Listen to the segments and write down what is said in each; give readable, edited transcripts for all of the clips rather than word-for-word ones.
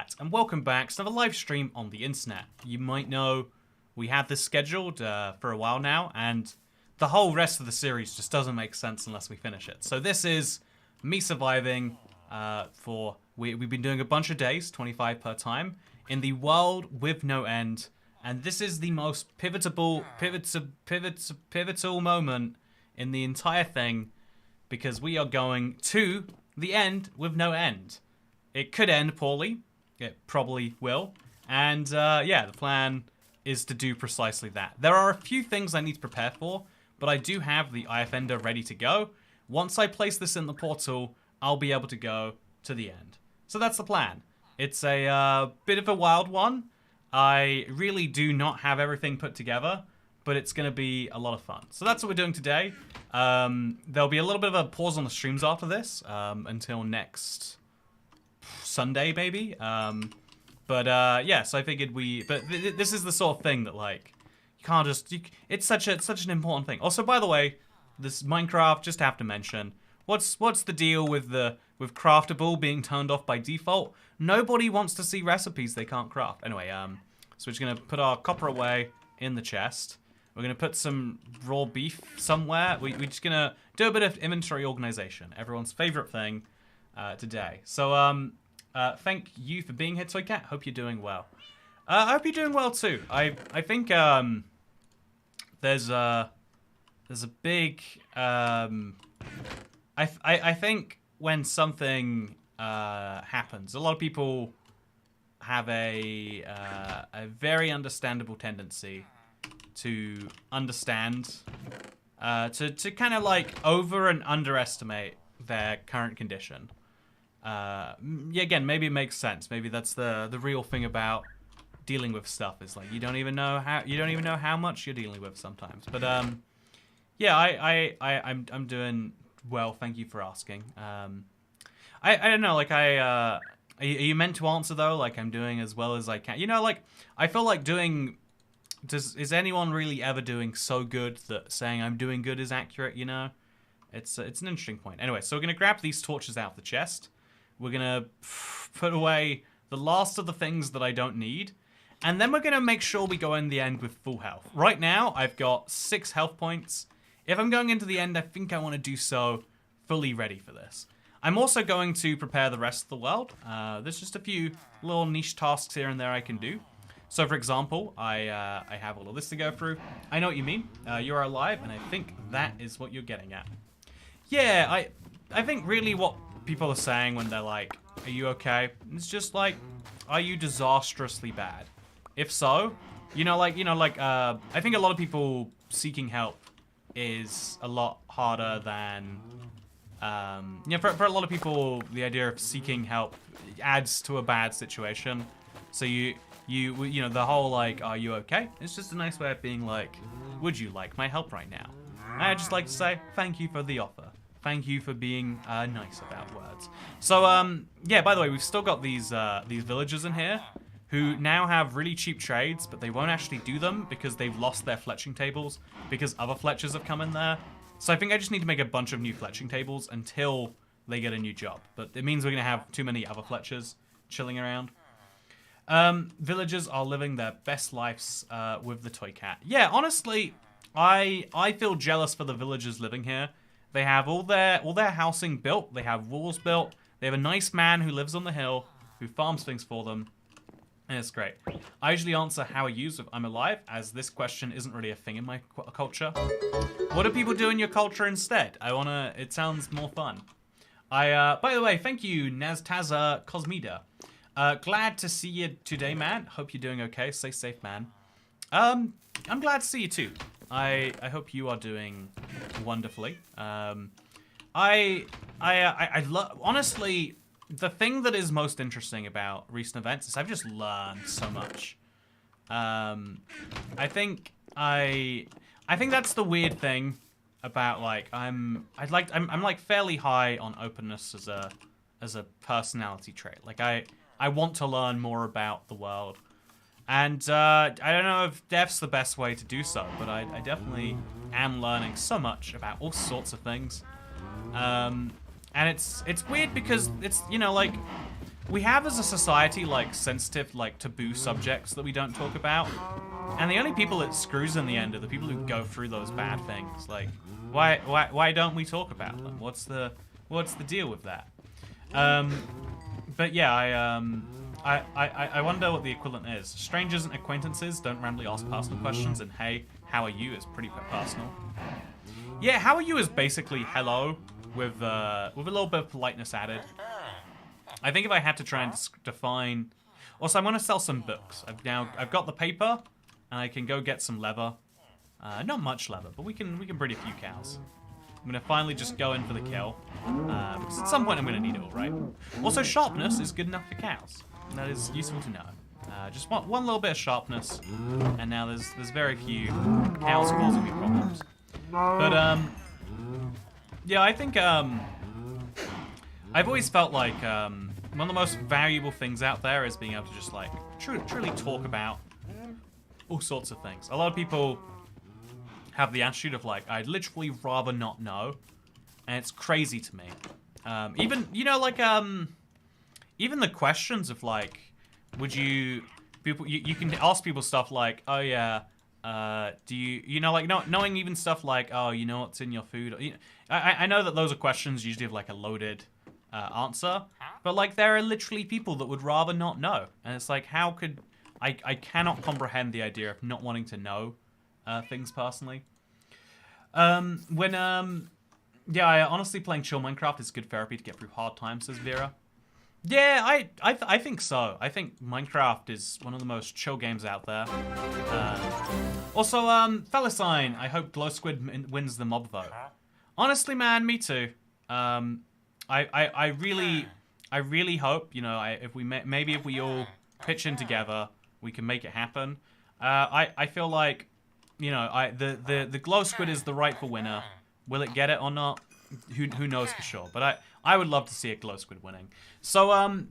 UHC and welcome back to another live stream on the internet. You might know we had this scheduled for a while now, and the whole rest of the series just doesn't make sense unless we finish it. So this is me surviving we've been doing a bunch of days, 25 per time, in the world with no end, and this is the most pivotal moment in the entire thing, because we are going to the end with no end. It could end poorly. It probably will. And yeah, the plan is to do precisely that. There are a few things I need to prepare for, but I do have the IF Ender ready to go. Once I place this in the portal, I'll be able to go to the end. So that's the plan. It's a bit of a wild one. I really do not have everything put together, but it's going to be a lot of fun. So that's what we're doing today. There'll be a little bit of a pause on the streams after this, until next Sunday, maybe. Yeah, so I figured this is the sort of thing that, like, you can't just, it's such an important thing. Also, by the way, this Minecraft, just have to mention, what's the deal with craftable being turned off by default? Nobody wants to see recipes they can't craft. Anyway, so we're just gonna put our copper away in the chest. We're gonna put some raw beef somewhere. We're just gonna do a bit of inventory organization. Everyone's favorite thing today. So thank you for being here, Toycat. Hope you're doing well. I hope you're doing well too. I think there's a big I think when something happens, a lot of people have a very understandable tendency to understand, to kind of like over and underestimate their current condition. Yeah, again, maybe it makes sense. Maybe that's the real thing about dealing with stuff, is like you don't even know how much you're dealing with sometimes. But yeah, I'm doing well. Thank you for asking. I don't know, like are you meant to answer though? Like, I'm doing as well as I can. You know, like I feel like doing. Is anyone really ever doing so good that saying I'm doing good is accurate? You know, it's an interesting point. Anyway, so we're gonna grab these torches out of the chest. We're gonna put away the last of the things that I don't need, and then we're gonna make sure we go in the end with full health. Right now, I've got 6 health points. If I'm going into the end, I think I want to do so fully ready for this. I'm also going to prepare the rest of the world. There's just a few little niche tasks here and there I can do. So, for example, I have all of this to go through. I know what you mean. You're alive, and I think that is what you're getting at. Yeah, I think really what people are saying when they're like, are you okay? It's just like, are you disastrously bad? If so, I think a lot of people seeking help is a lot harder than, for a lot of people, the idea of seeking help adds to a bad situation. So you know, the whole like, are you okay? It's just a nice way of being like, would you like my help right now? I'd just like to say thank you for the offer. Thank you for being nice about words. So yeah, by the way, we've still got these villagers in here who now have really cheap trades, but they won't actually do them because they've lost their fletching tables because other fletchers have come in there. So I think I just need to make a bunch of new fletching tables until they get a new job. But it means we're going to have too many other fletchers chilling around. Villagers are living their best lives with the Toycat. Yeah, honestly, I feel jealous for the villagers living here. They have all their housing built. They have walls built. They have a nice man who lives on the hill who farms things for them. And it's great. I usually answer how I use if I'm alive, as this question isn't really a thing in my culture. What do people do in your culture instead? It sounds more fun. By the way, thank you, Naztaza Cosmeda. Glad to see you today, man. Hope you're doing okay. Stay safe, man. I'm glad to see you too. I hope you are doing wonderfully. Honestly, the thing that is most interesting about recent events is I've just learned so much. I think that's the weird thing about, like, I'm like fairly high on openness as a personality trait. Like I want to learn more about the world. And I don't know if dev's the best way to do so, but I definitely am learning so much about all sorts of things. And it's weird because it's, you know, like, we have as a society like sensitive, like taboo subjects that we don't talk about, and the only people it screws in the end are the people who go through those bad things. Like, why don't we talk about them? What's the deal with that? But yeah, I wonder what the equivalent is. Strangers and acquaintances don't randomly ask personal questions, and hey, how are you is pretty personal. Yeah, how are you is basically hello with a little bit of politeness added. I think if I had to try and define... Also, I'm going to sell some books. I've got the paper, and I can go get some leather. Not much leather, but we can breed a few cows. I'm going to finally just go in for the kill. Because at some point I'm going to need it all, right? Also, sharpness is good enough for cows. And that is useful to know. Just one little bit of sharpness, and now there's very few cows causing me problems. But, yeah, I think, I've always felt like, one of the most valuable things out there is being able to just, like, truly talk about all sorts of things. A lot of people have the attitude of, like, I'd literally rather not know, and it's crazy to me. Even, you know, like, even the questions of, like, would you... People, you can ask people stuff like, oh, yeah, do you know, like, knowing even stuff like, oh, you know what's in your food? Or, you know, I know that those are questions usually have, like, a loaded answer, but, like, there are literally people that would rather not know. And it's like, how could... I cannot comprehend the idea of not wanting to know things personally. Yeah, honestly, playing chill Minecraft is good therapy to get through hard times, says Vera. Yeah, I think so. I think Minecraft is one of the most chill games out there. Also, Felicine, I hope Glow Squid wins the mob vote. Honestly, man, me too. I really hope, you know, if we all pitch in together, we can make it happen. I feel like, you know, the Glow Squid is the rightful winner. Will it get it or not? Who knows for sure? But I would love to see a Glow Squid winning. So,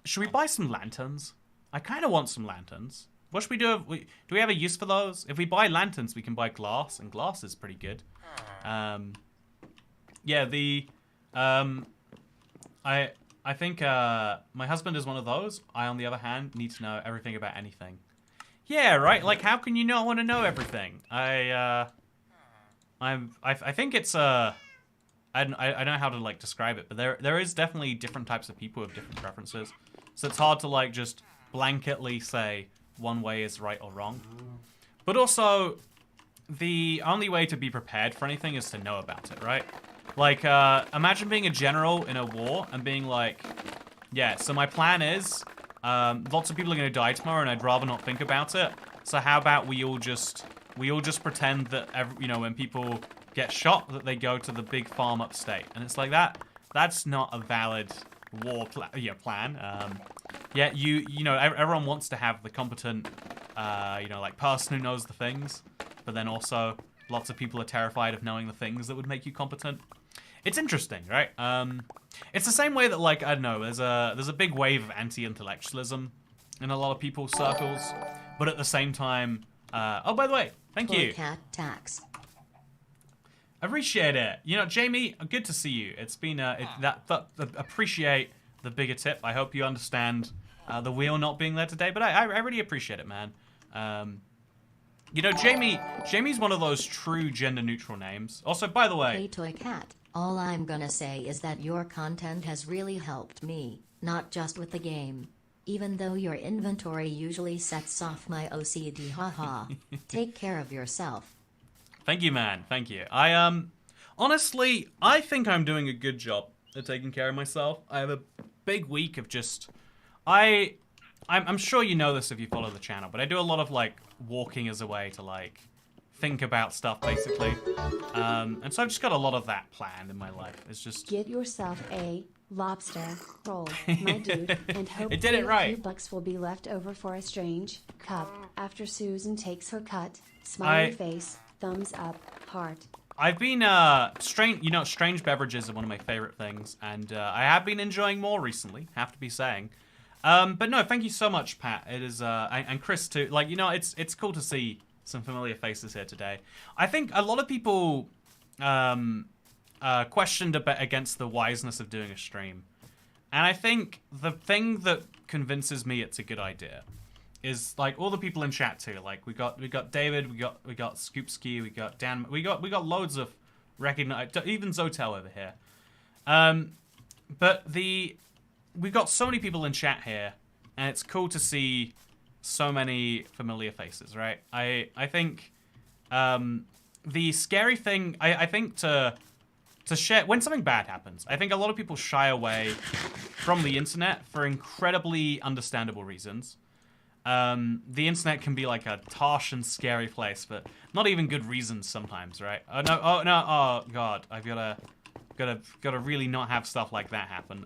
should we buy some lanterns? I kind of want some lanterns. What should we do? Do we have a use for those? If we buy lanterns, we can buy glass, and glass is pretty good. Yeah, I think my husband is one of those. I, on the other hand, need to know everything about anything. Yeah, right. Like, how can you not want to know everything? I think it's I don't know how to like describe it, but there is definitely different types of people with different preferences. So it's hard to like just blanketly say one way is right or wrong. But also, the only way to be prepared for anything is to know about it, right? Like, imagine being a general in a war and being like, yeah, so my plan is, lots of people are going to die tomorrow and I'd rather not think about it. So how about we all just pretend that, you know, when people get shot, that they go to the big farm upstate. And it's like that's not a valid war plan. Yeah, you know, everyone wants to have the competent, you know, like person who knows the things, but then also lots of people are terrified of knowing the things that would make you competent. It's interesting, right? It's the same way that, like, I don't know, there's a big wave of anti-intellectualism in a lot of people's circles, but at the same time, oh, by the way, thank you. Cat tax. Appreciate it. You know, Jamie, good to see you. It's been appreciate the bigger tip. I hope you understand the wheel not being there today, but I really appreciate it, man. You know, Jamie's one of those true gender-neutral names. Also, by the way... Hey, Toy Cat, all I'm gonna say is that your content has really helped me, not just with the game. Even though your inventory usually sets off my OCD, haha. Take care of yourself. Thank you, man. Thank you. Honestly, I think I'm doing a good job at taking care of myself. I have a big week of just... I'm sure you know this if you follow the channel, but I do a lot of, like, walking as a way to, like, think about stuff, basically. And so I've just got a lot of that planned in my life. It's just... Get yourself a lobster roll, my dude, and hope it did it right. a few bucks will be left over for a strange cup after Susan takes her cut. Smiley face, thumbs up, heart. I've been, strange beverages are one of my favorite things, and I have been enjoying more recently, have to be saying. But no, thank you so much, Pat. It is, and Chris too. Like, you know, it's cool to see some familiar faces here today. I think a lot of people questioned a bit against the wiseness of doing a stream. And I think the thing that convinces me it's a good idea is like all the people in chat too. Like we got David, we got Scoopski, we got Dan, we got loads of recognized, even Zotel over here. But we've got so many people in chat here, and it's cool to see so many familiar faces, right? I think the scary thing, I think to share when something bad happens, I think a lot of people shy away from the internet for incredibly understandable reasons. The internet can be like a harsh and scary place, but not even good reasons sometimes, right? Oh god, I've gotta really not have stuff like that happen.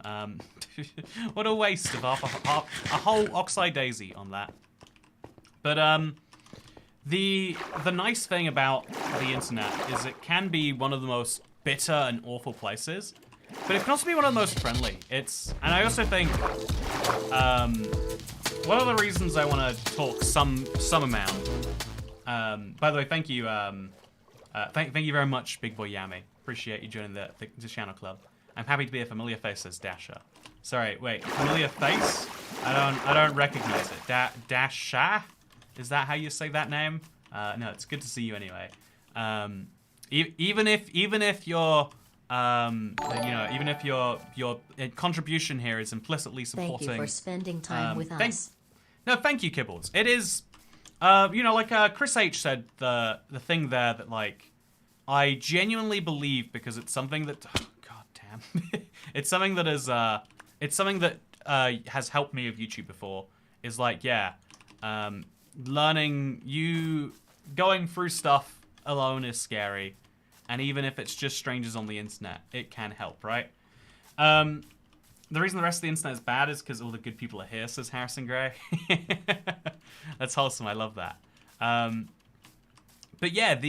What a waste of a whole Oxide Daisy on that. But the nice thing about the internet is it can be one of the most bitter and awful places, but it can also be one of the most friendly. And I also think one of the reasons I want to talk some amount. By the way, thank you, thank you very much, Big Boy Yami. Appreciate you joining the channel club. I'm happy to be a familiar face, says Dasha. Sorry, wait, familiar face? I don't recognize it. Dasha? Is that how you say that name? No, it's good to see you anyway. Even if your even if your contribution here is implicitly supporting. Thank you for spending time with us. No, thank you, Kibbles. It is, like Chris H said, the thing there that like I genuinely believe because it's something that, oh, god damn, it's something that is has helped me with YouTube before. Is like learning going through stuff alone is scary, and even if it's just strangers on the internet, it can help, right? The reason the rest of the internet is bad is because all the good people are here, says Harrison Gray. That's wholesome, I love that. But yeah,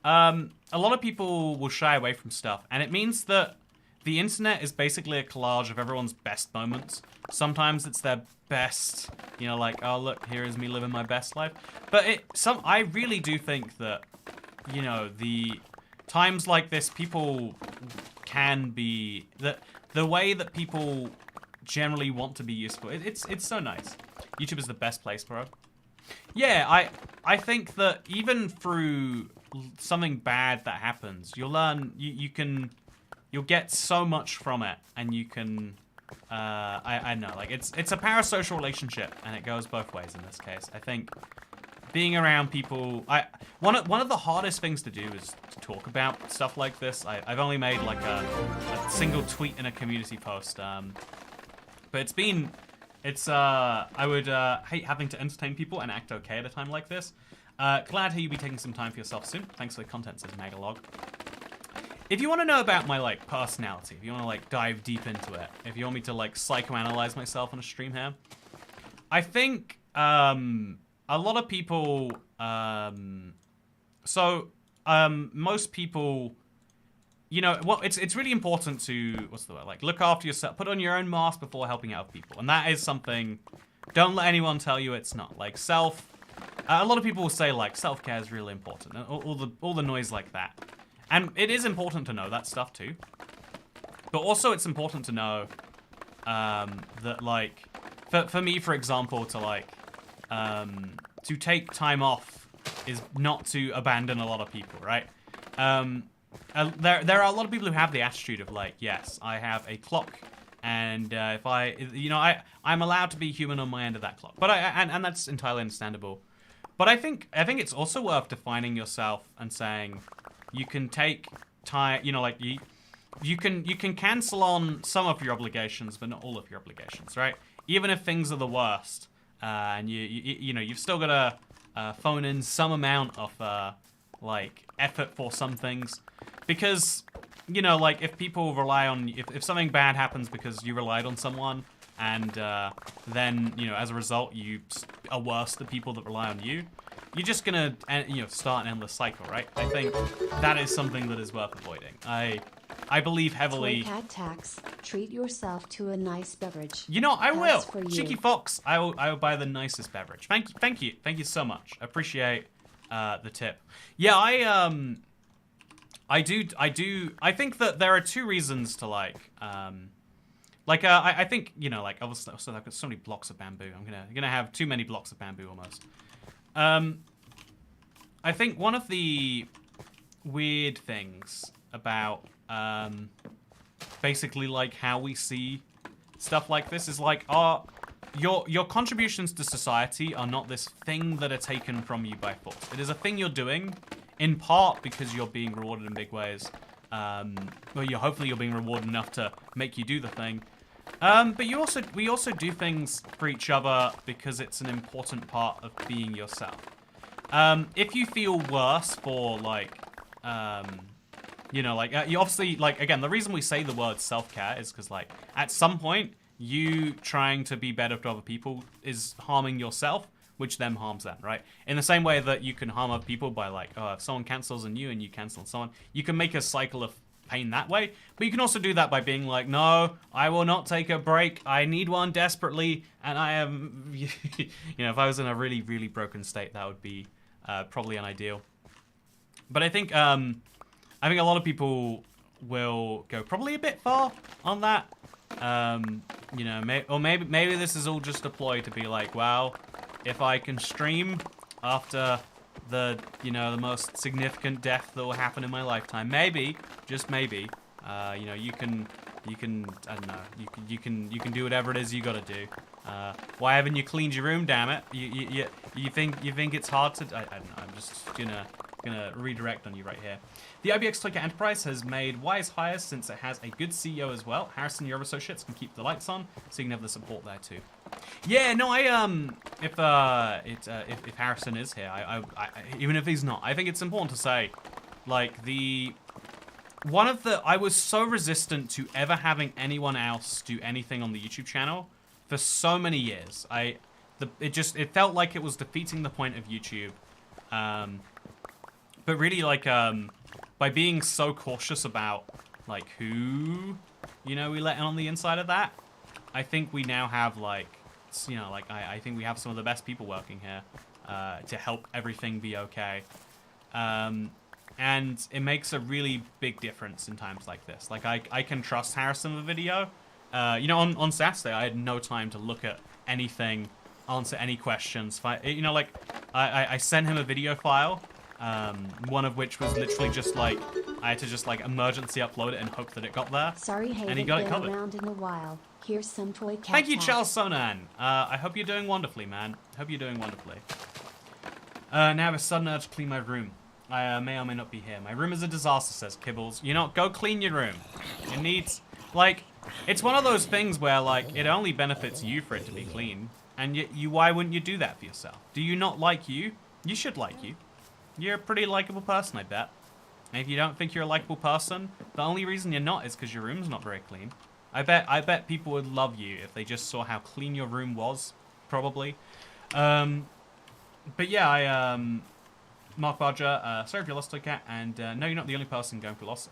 a lot of people will shy away from stuff, and it means that the internet is basically a collage of everyone's best moments. Sometimes it's their best, like, oh look, here is me living my best life. But I really do think that, the times like this, people can be the way that people generally want to be useful. It's so nice. YouTube is the best place, bro. Yeah, I think that even through something bad that happens, you'll learn, you'll get so much from it, and you can, I know, like, it's a parasocial relationship, and it goes both ways in this case. I think being around people, one of the hardest things to do is to talk about stuff like this. I've only made like a single tweet in a community post, but I would hate having to entertain people and act okay at a time like this. Glad to hear you'll be taking some time for yourself soon. Thanks for the content, says Megalog. If you want to know about my like personality, if you want to like dive deep into it, if you want me to like psychoanalyze myself on a stream here, I think a lot of people, most people, it's really important to, look after yourself, put on your own mask before helping out people. And that is something, don't let anyone tell you it's not. Like a lot of people will say like self-care is really important, and all the noise like that. And it is important to know that stuff too. But also it's important to know that like, for me, for example, to take time off is not to abandon a lot of people, right? There are a lot of people who have the attitude of like, yes, I have a clock, and if I'm allowed to be human on my end of that clock. But and that's entirely understandable. But I think it's also worth defining yourself and saying you can take time, you can cancel on some of your obligations, but not all of your obligations, right? Even if things are the worst, and you've still got to phone in some amount of effort for some things, because if people rely on, if something bad happens because you relied on someone, and then as a result you are worse than people that rely on you, you're just gonna start an endless cycle, right? I think that is something that is worth avoiding. I believe heavily. Toycat tax. Treat yourself to a nice beverage. I will. For you. Cheeky Fox, I will buy the nicest beverage. Thank you so much. I appreciate the tip. Yeah, I do. I think that there are two reasons to Like, I think, you know, like, obviously, so I've got so many blocks of bamboo. I'm gonna have too many blocks of bamboo almost. I think one of the weird things about, basically, like, how we see stuff like this is, like, your contributions to society are not this thing that are taken from you by force. It is a thing you're doing, in part because you're being rewarded in big ways. Well, hopefully you're being rewarded enough to make you do the thing. But we also do things for each other because it's an important part of being yourself. If you feel worse for, like, you know, like, you obviously, like, again, the reason we say the word self-care is because, like, at some point, you trying to be better to other people is harming yourself, which then harms them, right? In the same way that you can harm other people by, like, if someone cancels on you and you cancel on someone, you can make a cycle of pain that way. But you can also do that by being like, no, I will not take a break. I need one desperately. And I am, you know, if I was in a really, really broken state, that would be probably unideal. But I think a lot of people will go probably a bit far on that. You know, maybe this is all just a ploy to be like, well, if I can stream after the, you know, the most significant death that will happen in my lifetime, maybe, just maybe, you know, you can, I don't know, you can do whatever it is you gotta do. Why haven't you cleaned your room, damn it? You think it's hard to, I don't know, I'm just gonna redirect on you right here. The ibxtoycat Enterprise has made wise hires since it has a good CEO as well. Harrison, your associates can keep the lights on, so you can have the support there too. Yeah, no, if Harrison is here, I even if he's not, I think it's important to say, like, I was so resistant to ever having anyone else do anything on the YouTube channel for so many years. It felt like it was defeating the point of YouTube. But really, like, by being so cautious about, like, who, you know, we let in on the inside of that, I think we now have, like, you know, like, I think we have some of the best people working here to help everything be okay. And it makes a really big difference in times like this. Like, I can trust Harrison with a video. You know, on Saturday, I had no time to look at anything, answer any questions. You know, like, I sent him a video file. One of which was literally just like, I had to just like emergency upload it and hope that it got there. Sorry, and he got it covered. Around in a while. Here's some toy cat. Thank you, Charles Sonan. I hope you're doing wonderfully, man. Hope you're doing wonderfully. Now I have a sudden urge to clean my room. I may or may not be here. My room is a disaster, says Kibbles. You know, go clean your room. It needs, like, it's one of those things where, like, it only benefits you for it to be clean. And why wouldn't you do that for yourself? Do you not like you? You should like you. You're a pretty likable person, I bet. And if you don't think you're a likable person, the only reason you're not is because your room's not very clean. I bet people would love you if they just saw how clean your room was, probably. But yeah, Mark Barger, sorry if you lost a cat, and no, you're not the only person going through loss.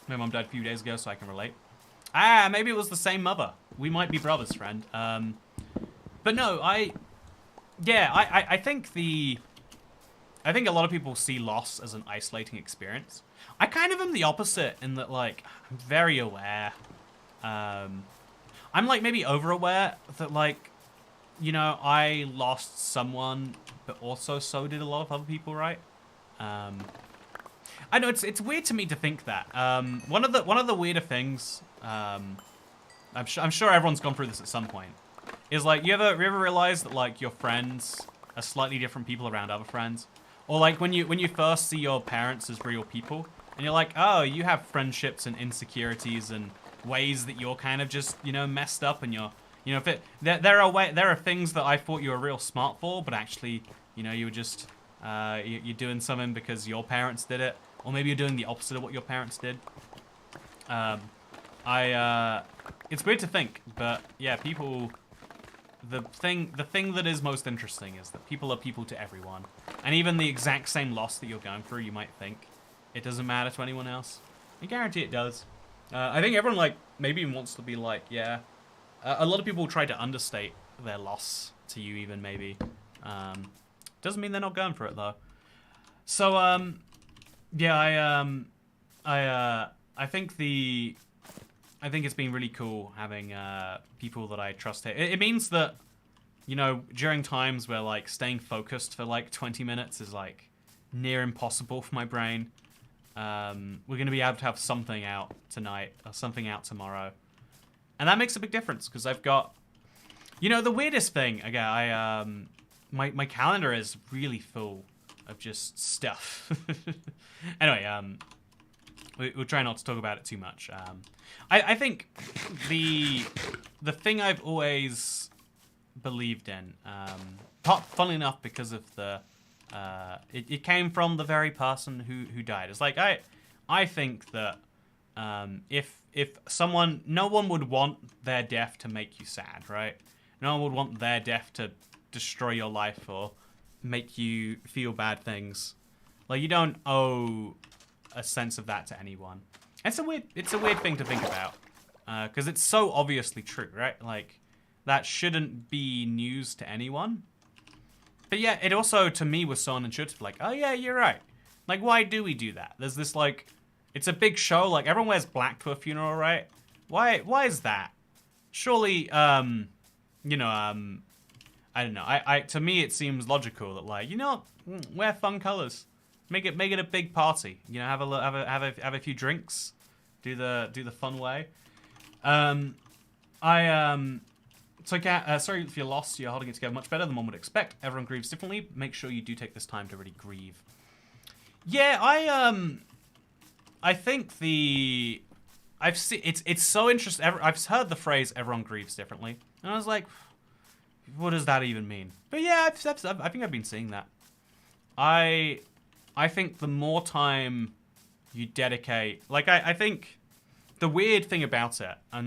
My mom died a few days ago, so I can relate. Ah, maybe it was the same mother. We might be brothers, friend. But no, I think a lot of people see loss as an isolating experience. I kind of am the opposite in that, like, I'm very aware. I'm, like, maybe over-aware that, like, you know, I lost someone, but also so did a lot of other people, right? I know, it's weird to me to think that. One of the weirder things, I'm sure everyone's gone through this at some point, is, like, you ever realize that, like, your friends are slightly different people around other friends? Or, like, when you first see your parents as real people, and you're like, oh, you have friendships and insecurities and ways that you're kind of just, you know, messed up, and you're, you know, there are things that I thought you were real smart for, but actually, you know, you were just, you're doing something because your parents did it, or maybe you're doing the opposite of what your parents did. It's weird to think, but yeah, people, the thing that is most interesting is that people are people to everyone. And even the exact same loss that you're going through, you might think it doesn't matter to anyone else. I guarantee it does. I think everyone, like, maybe wants to be like, yeah. A lot of people try to understate their loss to you, even, maybe. Doesn't mean they're not going for it, though. So, yeah, I think think it's been really cool having people that I trust here. It means that, you know, during times where like staying focused for like 20 minutes is like near impossible for my brain, we're going to be able to have something out tonight or something out tomorrow. And that makes a big difference because I've got, you know, the weirdest thing, again, my calendar is really full of just stuff. Anyway, we'll try not to talk about it too much. I think the thing I've always believed in, funnily enough, because of the it came from the very person who died. It's like I think that if someone, no one would want their death to make you sad, right? No one would want their death to destroy your life or make you feel bad things. Like, you don't owe a sense of that to anyone. It's a weird thing to think about, because it's so obviously true, right? Like, that shouldn't be news to anyone. But yeah, it also, to me, was so unintuitive. Like, oh yeah, you're right. Like, why do we do that? There's this, like, it's a big show. Like, everyone wears black to a funeral, right? Why is that? Surely, you know, I don't know. To me, it seems logical that, like, you know, wear fun colors, make it a big party. You know, have a few drinks, do the fun way. Toycat, sorry if you're lost. You're holding it together much better than one would expect. Everyone grieves differently. Make sure you do take this time to really grieve. Yeah, I think I've seen it's so interesting. I've heard the phrase "everyone grieves differently," and I was like, what does that even mean? But yeah, I think I've been seeing that. I think the more time you dedicate, like I think the weird thing about it, I'm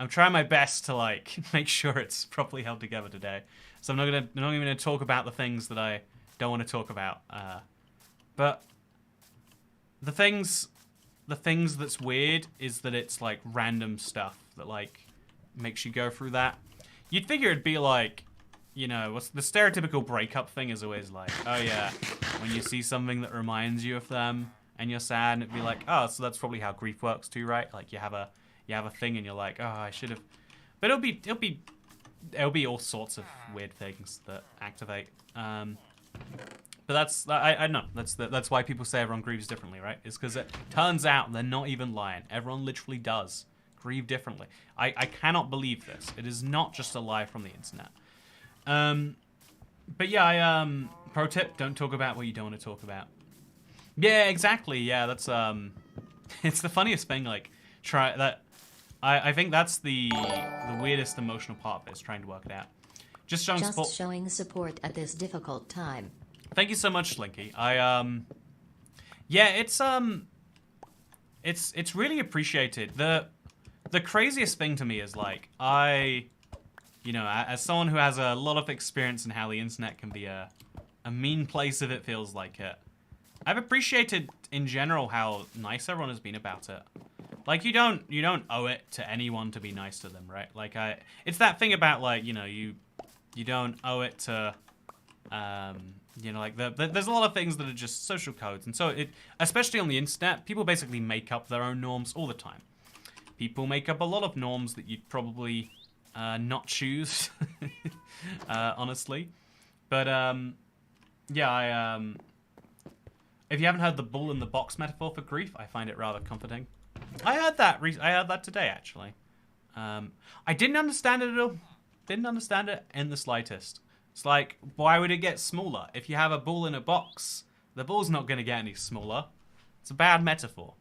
trying my best to like make sure it's properly held together today. So I'm not even gonna talk about the things that I don't want to talk about. But the things that's weird is that it's like random stuff that like makes you go through that. You'd figure it'd be like, you know, what's the stereotypical breakup thing is always like, oh yeah, when you see something that reminds you of them and you're sad, and it'd be like, oh, so that's probably how grief works too, right? Like you have a thing and you're like, oh, I should have. But it'll be all sorts of weird things that activate. But I don't know. That's why people say everyone grieves differently, right? It's because it turns out they're not even lying. Everyone literally does grieve differently. I cannot believe this. It is not just a lie from the internet. But yeah, pro tip: don't talk about what you don't want to talk about. Yeah, exactly. Yeah, that's it's the funniest thing. Like, try that. I think that's the weirdest emotional part of it, is trying to work it out. Just showing support at this difficult time. Thank you so much, Slinky. Yeah, it's really appreciated. The craziest thing to me is like you know, as someone who has a lot of experience in how the internet can be a mean place if it feels like it, I've appreciated in general how nice everyone has been about it. Like, you don't owe it to anyone to be nice to them, right? Like, it's that thing about, like, you know, you don't owe it to, you know, like, there's a lot of things that are just social codes. And so, especially on the internet, people basically make up their own norms all the time. People make up a lot of norms that you'd probably not choose, honestly. But, yeah, if you haven't heard the bull in the box metaphor for grief, I find it rather comforting. I heard that today, actually. I didn't understand it at all. Didn't understand it in the slightest. It's like, why would it get smaller? If you have a ball in a box, the ball's not going to get any smaller. It's a bad metaphor.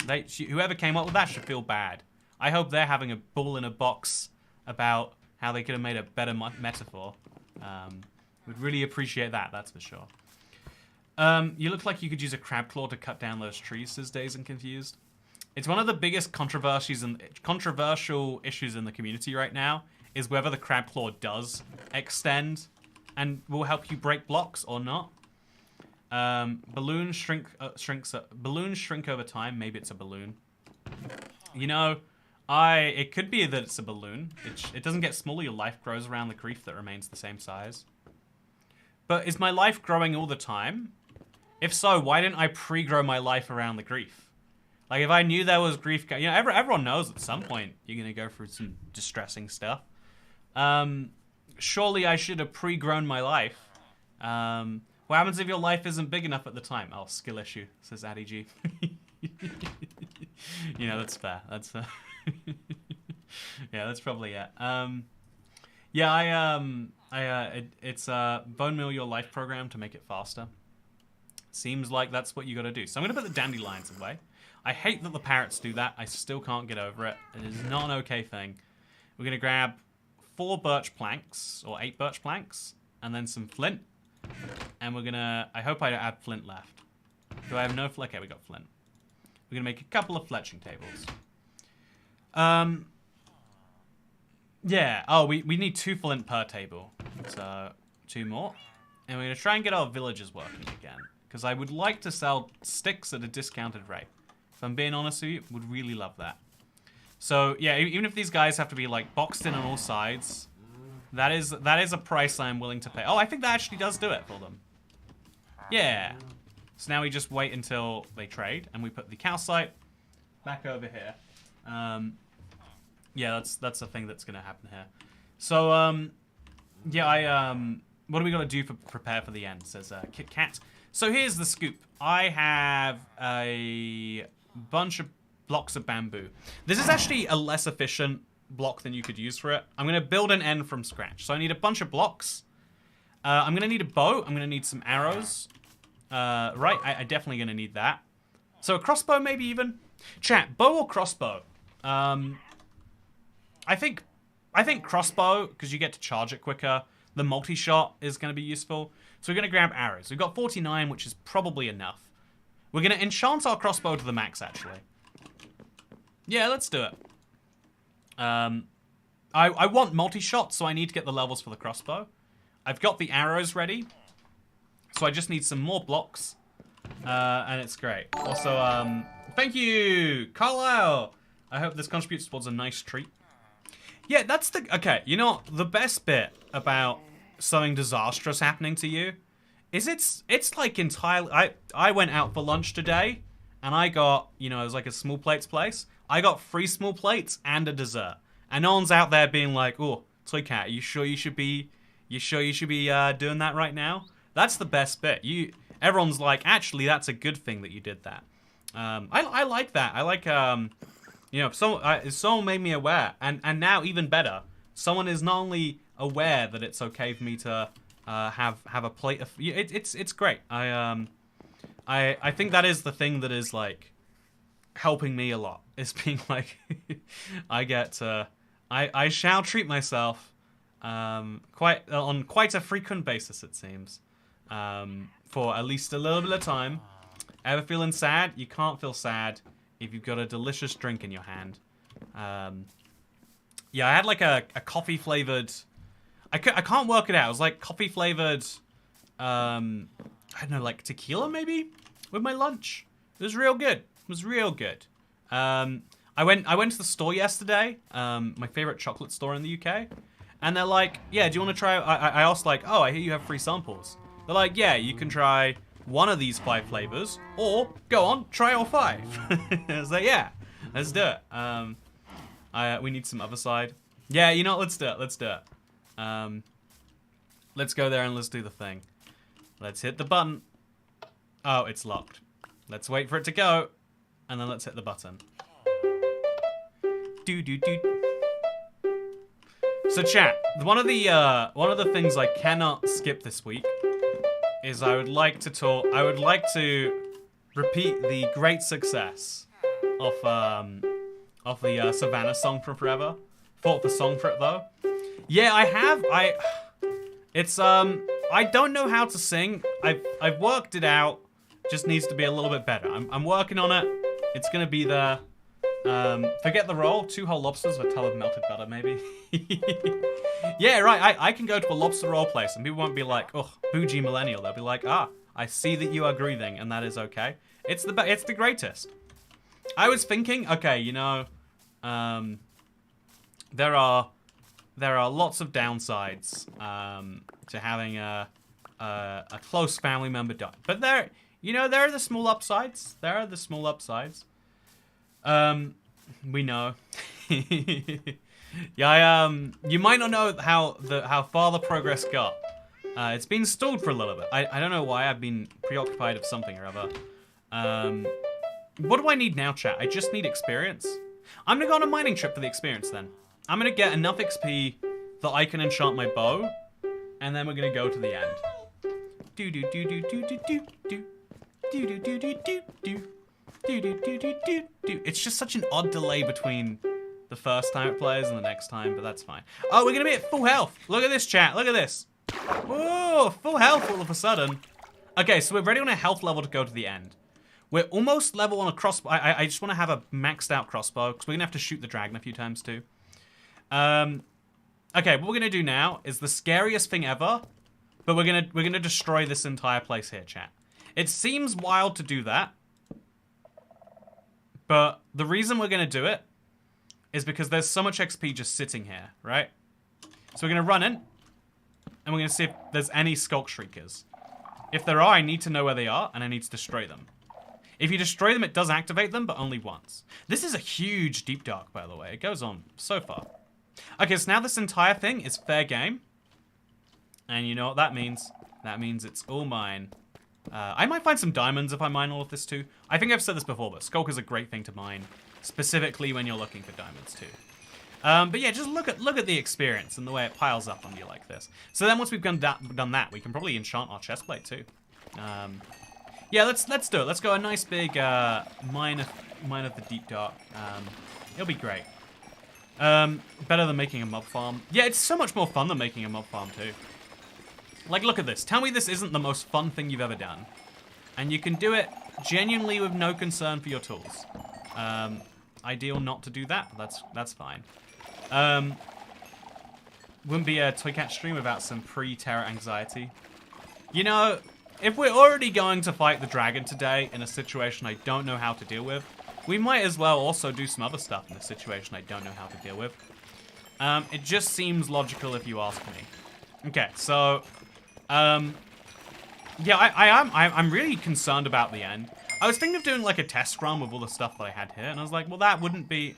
Whoever came up with that should feel bad. I hope they're having a ball in a box about how they could have made a better metaphor. Would really appreciate that, that's for sure. You look like you could use a crab claw to cut down those trees, says Dazed and Confused. It's one of the biggest controversial issues in the community right now, is whether the crab claw does extend and will help you break blocks or not. Balloons shrink over time. Maybe it's a balloon. You know, it could be that it's a balloon. It doesn't get smaller. Your life grows around the grief that remains the same size. But is my life growing all the time? If so, why didn't I pre-grow my life around the grief? Like, if I knew there was grief, you know, everyone knows at some point you're going to go through some distressing stuff. Surely I should have pre-grown my life. What happens if your life isn't big enough at the time? Oh, skill issue, says Addy G. You know, that's fair. That's yeah, that's probably it. Yeah, it's bone meal your life program to make it faster. Seems like that's what you got to do. So I'm gonna put the dandelions away. I hate that the parrots do that. I still can't get over it. It is not an okay thing. We're gonna grab 4 birch planks or 8 birch planks, and then some flint. And we're gonna. I hope I have flint left. Do I have no flint? Okay, we got flint. We're gonna make a couple of fletching tables. Yeah. Oh, we need 2 flint per table. So 2 more, and we're gonna try and get our villagers working again. Because I would like to sell sticks at a discounted rate. If I'm being honest with you, would really love that. So yeah, even if these guys have to be like boxed in on all sides, that is a price I'm willing to pay. Oh, I think that actually does do it for them. Yeah. So now we just wait until they trade, and we put the cow site back over here. Yeah, that's the thing that's gonna happen here. So yeah, what do we gotta do for prepare for the end? Says Kit Kat. So here's the scoop. I have a bunch of blocks of bamboo. This is actually a less efficient block than you could use for it. I'm going to build an end from scratch. So I need a bunch of blocks. I'm going to need a bow. I'm going to need some arrows. Right, I definitely going to need that. So a crossbow maybe even? Chat, bow or crossbow? I think crossbow, because you get to charge it quicker. The multi-shot is going to be useful. So we're going to grab arrows. We've got 49, which is probably enough. We're going to enchant our crossbow to the max, actually. Yeah, let's do it. I want multi-shot, so I need to get the levels for the crossbow. I've got the arrows ready. So I just need some more blocks. And it's great. Also, thank you, Carlisle. I hope this contributes towards a nice treat. Yeah, that's the... Okay, you know, the best bit about something disastrous happening to you is it's like entirely... I went out for lunch today, and I got, you know, it was like a small plates place. I got 3 small plates and a dessert. And no one's out there being like, oh, Toycat, you sure you should be doing that right now? That's the best bit. Everyone's like, actually, that's a good thing that you did that. I like that. I like, you know, someone made me aware. And now, even better, someone is not only aware that it's okay for me to have a plate of... It's great. I think that is the thing that is, like, helping me a lot. Is being like, I shall treat myself on quite a frequent basis, it seems, for at least a little bit of time. Ever feeling sad? You can't feel sad if you've got a delicious drink in your hand. Yeah, I had like a coffee flavored. I can't work it out. It was like coffee flavored. I don't know, like tequila maybe with my lunch. It was real good. It was real good. I went to the store yesterday, my favorite chocolate store in the UK, and they're like, yeah, do you want to try? I asked like, oh, I hear you have free samples. They're like, yeah, you can try one of these 5 flavors, or go on, try all 5. I was like, yeah, let's do it. We need some other side. Yeah, you know, let's do it. Let's do it. Let's go there and let's do the thing. Let's hit the button. Oh, it's locked. Let's wait for it to go, and then let's hit the button. So chat, one of the things I cannot skip this week is I would like to repeat the great success of the Savannah song from Forever. Fought the song for it though. Yeah, I have. I don't know how to sing. I've worked it out. Just needs to be a little bit better. I'm working on it. It's gonna be there. Forget the roll. 2 whole lobsters with a tub of melted butter, maybe. Yeah, right. I can go to a lobster roll place and people won't be like, oh, bougie millennial. They'll be like, ah, I see that you are grieving, and that is okay. It's the greatest. I was thinking, okay, you know, there are lots of downsides to having a close family member die, but there are the small upsides. There are the small upsides. We know. Yeah, you might not know how far the progress got. It's been stalled for a little bit. I don't know why. I've been preoccupied with something or other. What do I need now, chat? I just need experience. I'm gonna go on a mining trip for the experience then. I'm gonna get enough XP that I can enchant my bow, and then we're gonna go to the end. Do do do do do do do do do do do do do do do do do do do. It's just such an odd delay between the first time it plays and the next time, but that's fine. Oh, we're gonna be at full health. Look at this, chat. Look at this. Oh, full health all of a sudden. Okay, so we're ready on a health level to go to the end. We're almost level on a crossbow. I just want to have a maxed out crossbow because we're gonna have to shoot the dragon a few times too. Okay, what we're gonna do now is the scariest thing ever, but we're gonna destroy this entire place here, chat. It seems wild to do that, but the reason we're gonna do it is because there's so much XP just sitting here, right? So we're gonna run in, and we're gonna see if there's any Skulk Shriekers. If there are, I need to know where they are, and I need to destroy them. If you destroy them, it does activate them, but only once. This is a huge Deep Dark, by the way. It goes on so far. Okay, so now this entire thing is fair game. And you know what that means? That means it's all mine. I might find some diamonds if I mine all of this too. I think I've said this before, but Skulk is a great thing to mine. Specifically when you're looking for diamonds too. But yeah, just look at the experience and the way it piles up on you like this. So then once we've done that, we can probably enchant our chestplate too. Yeah, let's do it. Let's go a nice big mine of the Deep Dark. It'll be great. Better than making a mob farm. Yeah, it's so much more fun than making a mob farm too. Like, look at this. Tell me this isn't the most fun thing you've ever done. And you can do it genuinely with no concern for your tools. Ideal not to do that. That's fine. Wouldn't be a Toycat stream without some pre-terror anxiety. You know, if we're already going to fight the dragon today in a situation I don't know how to deal with, we might as well also do some other stuff in a situation I don't know how to deal with. It just seems logical if you ask me. Okay, so, yeah, I'm really concerned about the end. I was thinking of doing like a test run with all the stuff that I had here, and I was like, well, that wouldn't be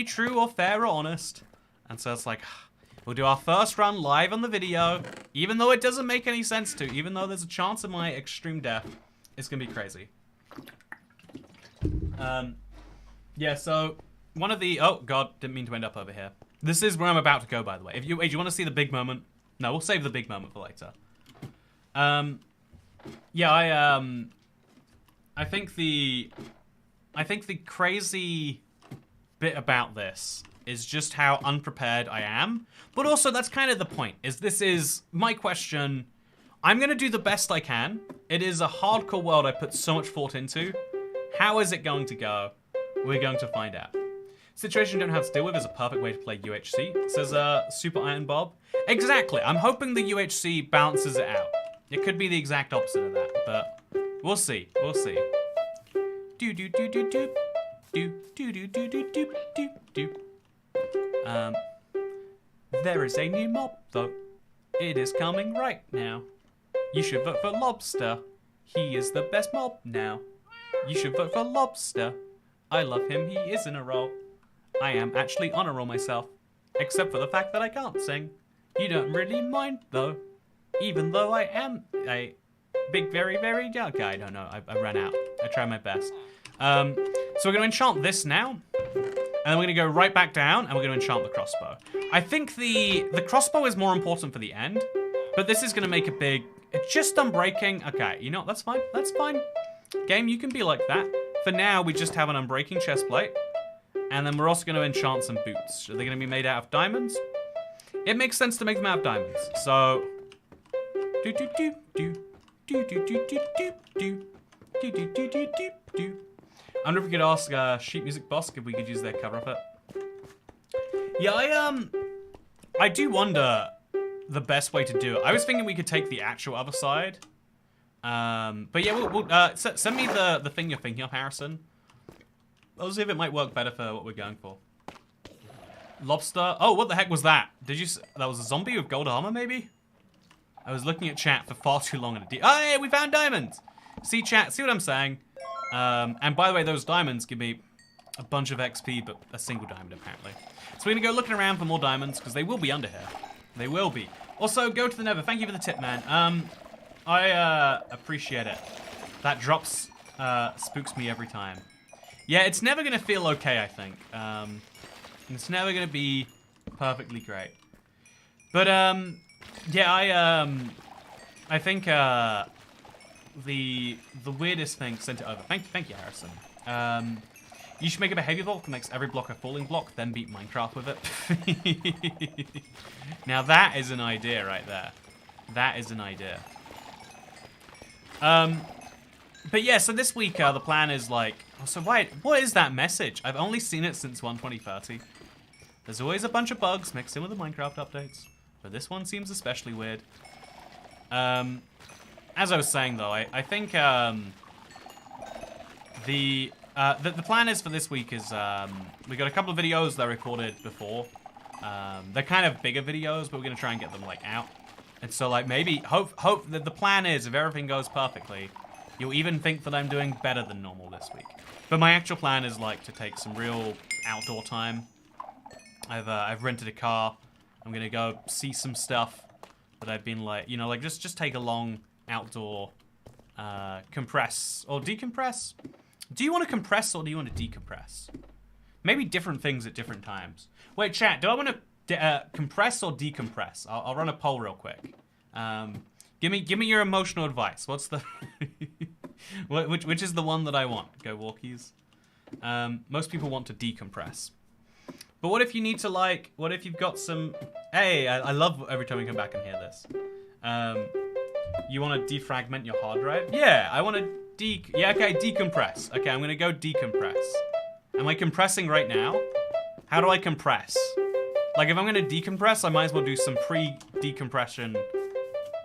true or fair or honest. And so it's like, we'll do our first run live on the video, even though it doesn't make any sense to, even though there's a chance of my extreme death. It's gonna be crazy. Yeah, so one of the, oh god, didn't mean to end up over here. This is where I'm about to go, by the way. If you, wait, do you want to see the big moment? No, we'll save the big moment for later. Yeah, I think the crazy bit about this is just how unprepared I am. But also, that's kind of the point, is this is my question. I'm going to do the best I can. It is a hardcore world I put so much thought into. How is it going to go? We're going to find out. Situation you don't have to deal with is a perfect way to play UHC, says Super Iron Bob. Exactly. I'm hoping the UHC balances it out. It could be the exact opposite of that, but we'll see. We'll see. Do do do do do do do do do do do do do. There is a new mob though. It is coming right now. You should vote for Lobster. He is the best mob now. You should vote for Lobster. I love him. He is in a roll. I am actually on a roll myself, except for the fact that I can't sing. You don't really mind though, even though I am a big, very, very young guy. I don't know. I ran out. I tried my best. So we're going to enchant this now, and then we're going to go right back down, and we're going to enchant the crossbow. I think the crossbow is more important for the end, but this is going to make a big. It's just unbreaking. Okay, you know what? That's fine. That's fine. Game, you can be like that. For now, we just have an unbreaking chestplate, and then we're also going to enchant some boots. Are they going to be made out of diamonds? It makes sense to make them out of diamonds. So, do do do do do do do do do do do do do do do do. I wonder if we could ask Sheet Music Boss if we could use their cover of it. Yeah, I do wonder the best way to do it. I was thinking we could take the actual other side. But yeah, we'll send me the thing you're thinking of, Harrison. I'll see if it might work better for what we're going for. Lobster. Oh, what the heck was that? Did you? That was a zombie with gold armor, maybe? I was looking at chat for far too long. Oh, hey, we found diamonds. See, chat. See what I'm saying? And by the way, those diamonds give me a bunch of XP, but a single diamond, apparently. So we're going to go looking around for more diamonds, because they will be under here. They will be. Also, go to the Nether. Thank you for the tip, man. I appreciate it. That drops spooks me every time. Yeah, it's never going to feel okay, I think. It's never going to be perfectly great. But, yeah, I think, the weirdest thing sent it over. Thank you, Harrison. You should make a behavior block that makes every block a falling block, then beat Minecraft with it. Now that is an idea right there. That is an idea. But yeah, so this week the plan is like, so wait, what is that message? I've only seen it since 1.2030. There's always a bunch of bugs mixed in with the Minecraft updates, but this one seems especially weird. As I was saying though, I think the plan is for this week is we got a couple of videos that I recorded before. They're kind of bigger videos, but we're gonna try and get them like out. And so like maybe hope that the plan is if everything goes perfectly, you'll even think that I'm doing better than normal this week. But my actual plan is like to take some real outdoor time. I've rented a car. I'm gonna go see some stuff that I've been like, you know, like just take a long outdoor compress or decompress. Do you want to compress or do you want to decompress? Maybe different things at different times. Wait, chat, do I want to compress or decompress? I'll run a poll real quick. Give me your emotional advice. What's the which is the one that I want? Go walkies. Most people want to decompress. But what if you need to like? What if you've got some? Hey, I love every time we come back and hear this. You want to defragment your hard drive? Yeah, I want to yeah, okay, decompress. Okay, I'm gonna go decompress. Am I compressing right now? How do I compress? Like, if I'm gonna decompress, I might as well do some pre-decompression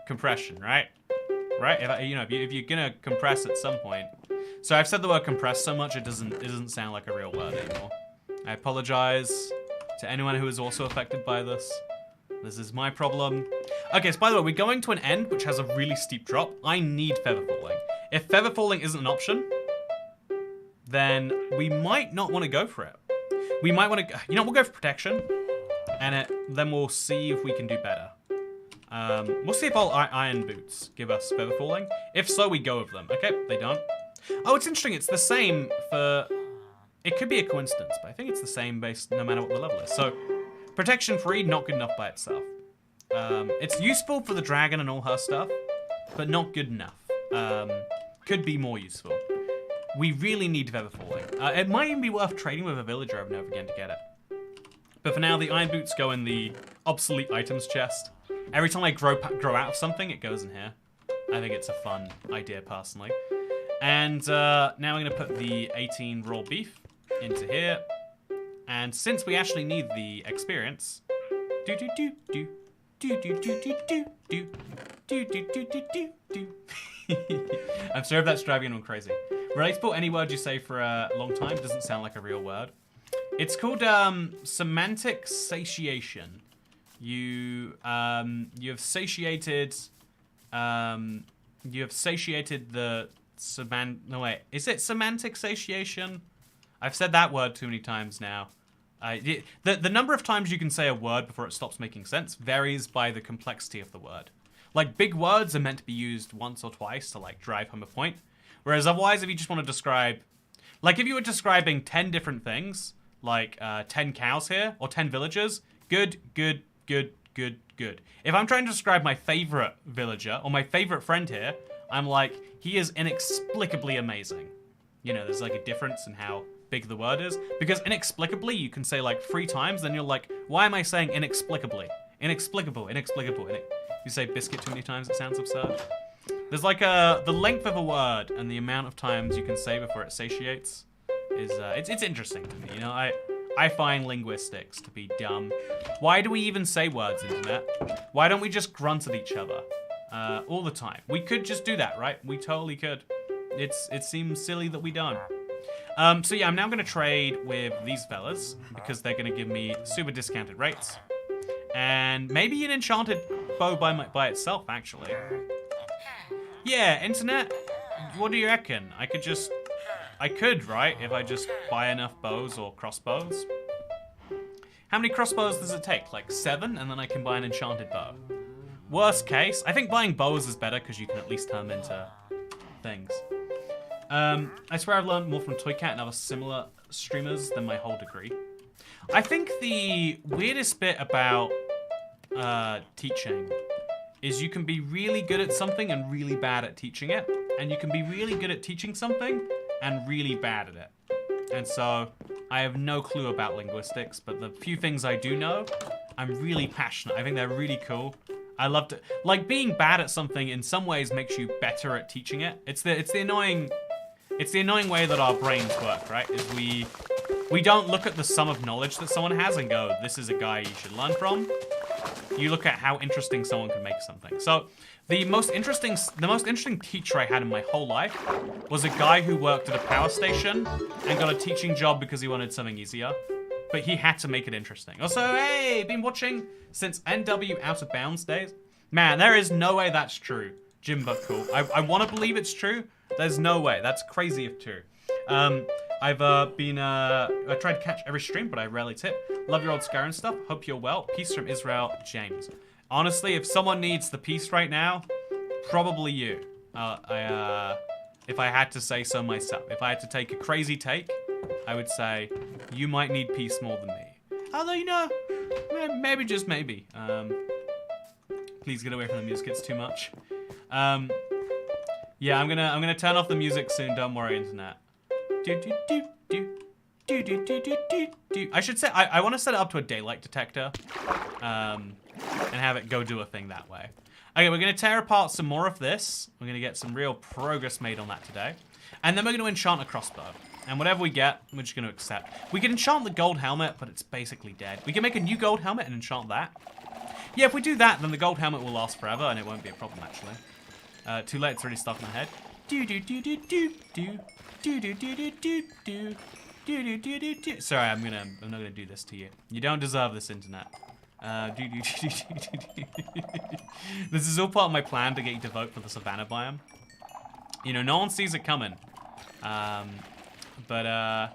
compression, right? Right? If you're gonna compress at some point. So I've said the word compress so much it doesn't sound like a real word anymore. I apologize to anyone who is also affected by this. This is my problem. Okay, so by the way, we're going to an end which has a really steep drop. I need feather falling. If feather falling isn't an option, then we might not want to go for it. We might want to, we'll go for protection, and then we'll see if we can do better. We'll see if all iron boots give us feather falling. If so, we go with them. Okay, they don't. Oh, it's interesting. It's the same for. It could be a coincidence, but I think it's the same based no matter what the level is. So, protection free, not good enough by itself. It's useful for the dragon and all her stuff, but not good enough. Could be more useful. We really need feather falling. It might even be worth trading with a villager every now and again to get it. But for now, the iron boots go in the obsolete items chest. Every time I grow out of something, it goes in here. I think it's a fun idea, personally. And now I'm going to put the 18 raw beef into here. And since we actually need the experience, I'm sorry if that's driving anyone crazy. Relatable, any word you say for a long time doesn't sound like a real word. It's called semantic satiation. You have satiated the no wait, is it semantic satiation? I've said that word too many times now. The number of times you can say a word before it stops making sense varies by the complexity of the word. Like, big words are meant to be used once or twice to, like, drive home a point. Whereas otherwise, if you just want to describe... Like, if you were describing 10 different things, like 10 cows here, or 10 villagers, good, good, good, good, good. If I'm trying to describe my favorite villager, or my favorite friend here, I'm like, he is inexplicably amazing. You know, there's, like, a difference in how big the word is. Because inexplicably, you can say, like, 3 times, then you're like, why am I saying inexplicably? Inexplicable, inexplicable, If you say biscuit too many times, it sounds absurd. There's like the length of a word and the amount of times you can say before it satiates is it's interesting to me. You know, I find linguistics to be dumb. Why do we even say words, internet? Why don't we just grunt at each other all the time? We could just do that, right? We totally could. It seems silly that we don't. So yeah, I'm now gonna trade with these fellas because they're gonna give me super discounted rates. And maybe an enchanted bow by itself, actually. Yeah, internet, what do you reckon? I could just I could, right? If I just buy enough bows or crossbows. How many crossbows does it take? Like 7, and then I can buy an enchanted bow. Worst case, I think buying bows is better because you can at least turn them into things. I swear I've learned more from toycat and other similar streamers than my whole degree. I think the weirdest bit about teaching is you can be really good at something and really bad at teaching it. And you can be really good at teaching something and really bad at it. And so I have no clue about linguistics, but the few things I do know, I'm really passionate. I think they're really cool. I love to, like, being bad at something in some ways makes you better at teaching it. It's the annoying way that our brains work, right? Is we don't look at the sum of knowledge that someone has and go, this is a guy you should learn from. You look at how interesting someone can make something. So the most interesting teacher I had in my whole life was a guy who worked at a power station and got a teaching job because he wanted something easier. But he had to make it interesting. Also, hey, been watching since NW Out of Bounds days. Man, there is no way that's true. Jimbo, cool. I want to believe it's true. There's no way. That's crazy if true. I tried to catch every stream, but I rarely tip. Love your old Skyrim stuff. Hope you're well. Peace from Israel, James. Honestly, if someone needs the peace right now, probably you. If I had to say so myself. If I had to take a crazy take, I would say you might need peace more than me. Although, you know, maybe just maybe. Please get away from the music, it's too much. Yeah, I'm gonna turn off the music soon, don't worry, internet. I should say, I want to set it up to a daylight detector. And have it go do a thing that way. Okay, we're gonna tear apart some more of this. We're gonna get some real progress made on that today. And then we're gonna enchant a crossbow. And whatever we get, we're just gonna accept. We can enchant the gold helmet, but it's basically dead. We can make a new gold helmet and enchant that. Yeah, if we do that, then the gold helmet will last forever, and it won't be a problem, actually. Too late, it's already stuck in my head. Sorry, I'm not gonna do this to you. You don't deserve this, internet. This is all part of my plan to get you to vote for the savannah biome. You know, no one sees it coming. But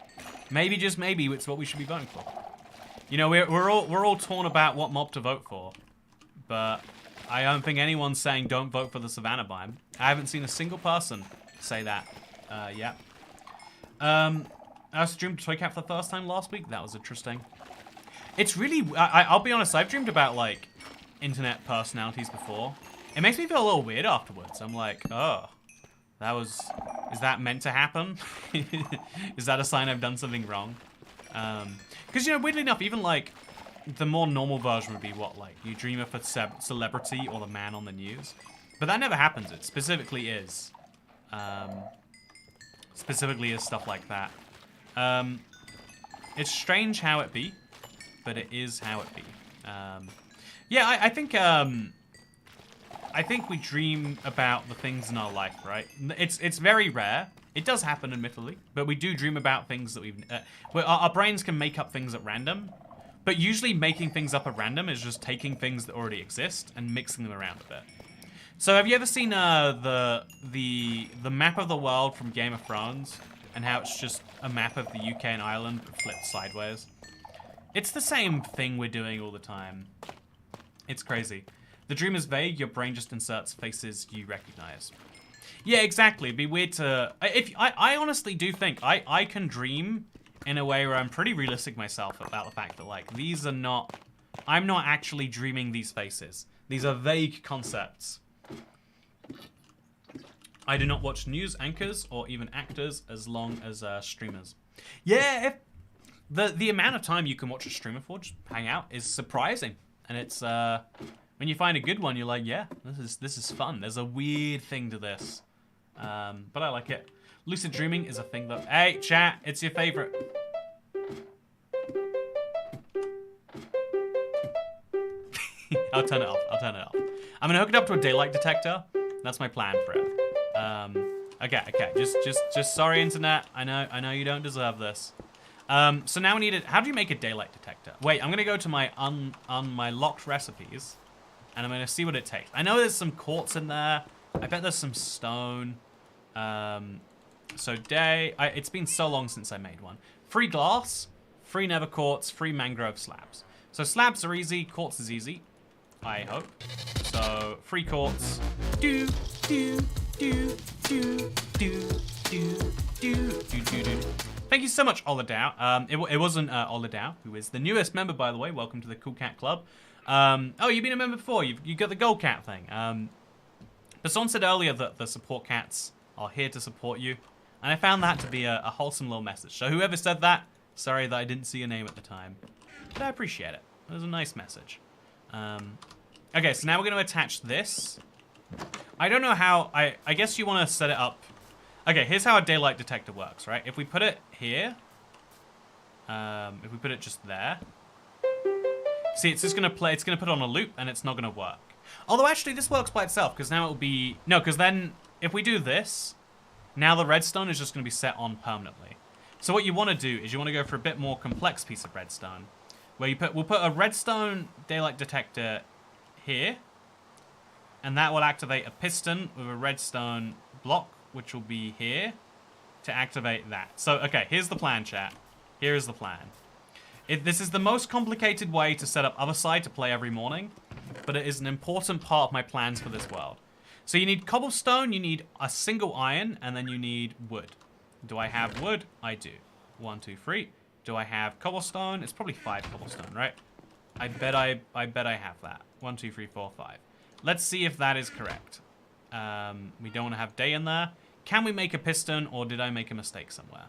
maybe, just maybe, it's what we should be voting for. You know, we're all torn about what mob to vote for, but I don't think anyone's saying don't vote for the savannah biome. I haven't seen a single person say that yet. I streamed toycat for the first time last week. That was interesting. It's really, I'll be honest, I've dreamed about, like, internet personalities before. It makes me feel a little weird afterwards. I'm like, oh, is that meant to happen? Is that a sign I've done something wrong? Because, you know, weirdly enough, even, like, the more normal version would be what, like, you dream of a celebrity or the man on the news. But that never happens. It specifically is. Stuff like that. It's strange how it be, but it is how it be. Yeah, I think we dream about the things in our life, right? It's very rare. It does happen, admittedly, but we do dream about things that we've... our brains can make up things at random, but usually making things up at random is just taking things that already exist and mixing them around a bit. So have you ever seen the map of the world from Game of Thrones and how it's just a map of the UK and Ireland but flipped sideways? It's the same thing we're doing all the time. It's crazy. The dream is vague, your brain just inserts faces you recognize. Yeah, exactly. It'd be weird to... I honestly do think I can dream in a way where I'm pretty realistic myself about the fact that, like, these are not... I'm not actually dreaming these faces. These are vague concepts. I do not watch news anchors or even actors as long as streamers. Yeah, the amount of time you can watch a streamer for, just hang out, is surprising. And it's... when you find a good one, you're like, yeah, this is fun. There's a weird thing to this. But I like it. Lucid dreaming is a thing that... Hey, chat, it's your favorite. I'll turn it off. I'm gonna hook it up to a daylight detector. That's my plan for it. Okay. Just sorry, internet. I know you don't deserve this. So now we need it. How do you make a daylight detector? Wait, I'm gonna go to my my locked recipes, and I'm gonna see what it takes. I know there's some quartz in there. I bet there's some stone. So it's been so long since I made one. Free glass, free nether quartz, free mangrove slabs. So slabs are easy, quartz is easy, I hope. So free quartz. Do do do do do do do do do. Thank you so much, Oladow. It wasn't Oladow, who is the newest member, by the way. Welcome to the Cool Cat Club. Oh, you've been a member before. You got the gold cat thing. But someone said earlier that the support cats are here to support you. And I found that to be a wholesome little message. So whoever said that, sorry that I didn't see your name at the time. But I appreciate it. It was a nice message. Okay, so now we're going to attach this. I don't know how... I guess you want to set it up... Okay, here's how a daylight detector works, right? If we put it here... if we put it just there... See, it's just going to play... It's going to put on a loop, and it's not going to work. Although, actually, this works by itself, because now it will be... No, because then, if we do this... Now the redstone is just going to be set on permanently. So what you want to do is you want to go for a bit more complex piece of redstone. Where we'll put a redstone daylight detector here. And that will activate a piston with a redstone block, which will be here, to activate that. So, okay, here's the plan, chat. Here is the plan. This is the most complicated way to set up Otherside to play every morning, but it is an important part of my plans for this world. So you need cobblestone, you need a single iron, and then you need wood. Do I have wood? I do. 1, 2, 3. Do I have cobblestone? It's probably 5 cobblestone, right? I bet I have that. 1, 2, 3, 4, 5. Let's see if that is correct. We don't want to have day in there. Can we make a piston, or did I make a mistake somewhere?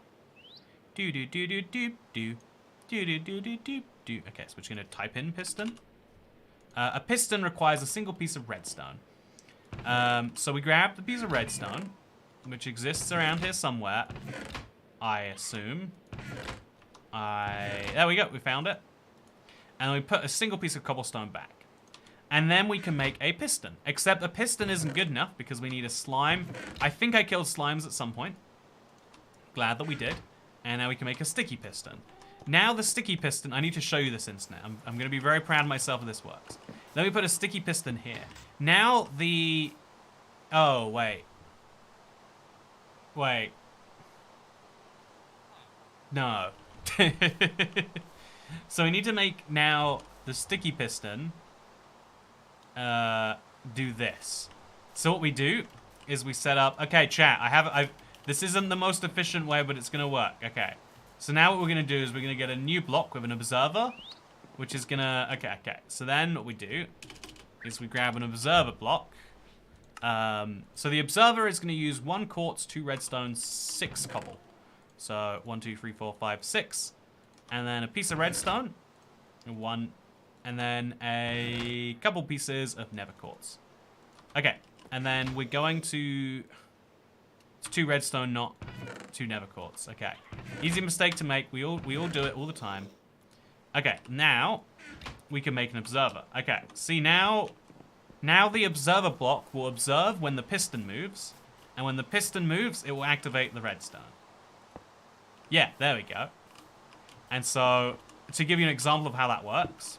Do do do do do do do do do do do do. Okay, so we're just gonna type in piston. A piston requires a single piece of redstone. So we grab the piece of redstone, which exists around here somewhere, I assume. There we go, we found it. And we put a single piece of cobblestone back. And then we can make a piston. Except a piston isn't good enough because we need a slime. I think I killed slimes at some point. Glad that we did. And now we can make a sticky piston. Now the sticky piston, I need to show you this instant. I'm going to be very proud of myself if this works. Then we put a sticky piston here. Now the... Oh, wait. Wait. No. So we need to make now the sticky piston do this. So what we do is we set up... Okay, chat, this isn't the most efficient way, but it's going to work. Okay. So now what we're going to do is we're going to get a new block with an observer, which is going to... Okay. So then what we do is we grab an observer block. So the observer is going to use 1 quartz, 2 redstone, 6 cobble. So 1, 2, 3, 4, 5, 6. And then a piece of redstone. 1. And then a couple pieces of nether quartz. Okay. And then we're going to... It's 2 redstone, not 2 nether quartz. Okay. Easy mistake to make. We all do it all the time. Okay. Now we can make an observer. Okay. See, now the observer block will observe when the piston moves. And when the piston moves, it will activate the redstone. Yeah, there we go. And so, to give you an example of how that works...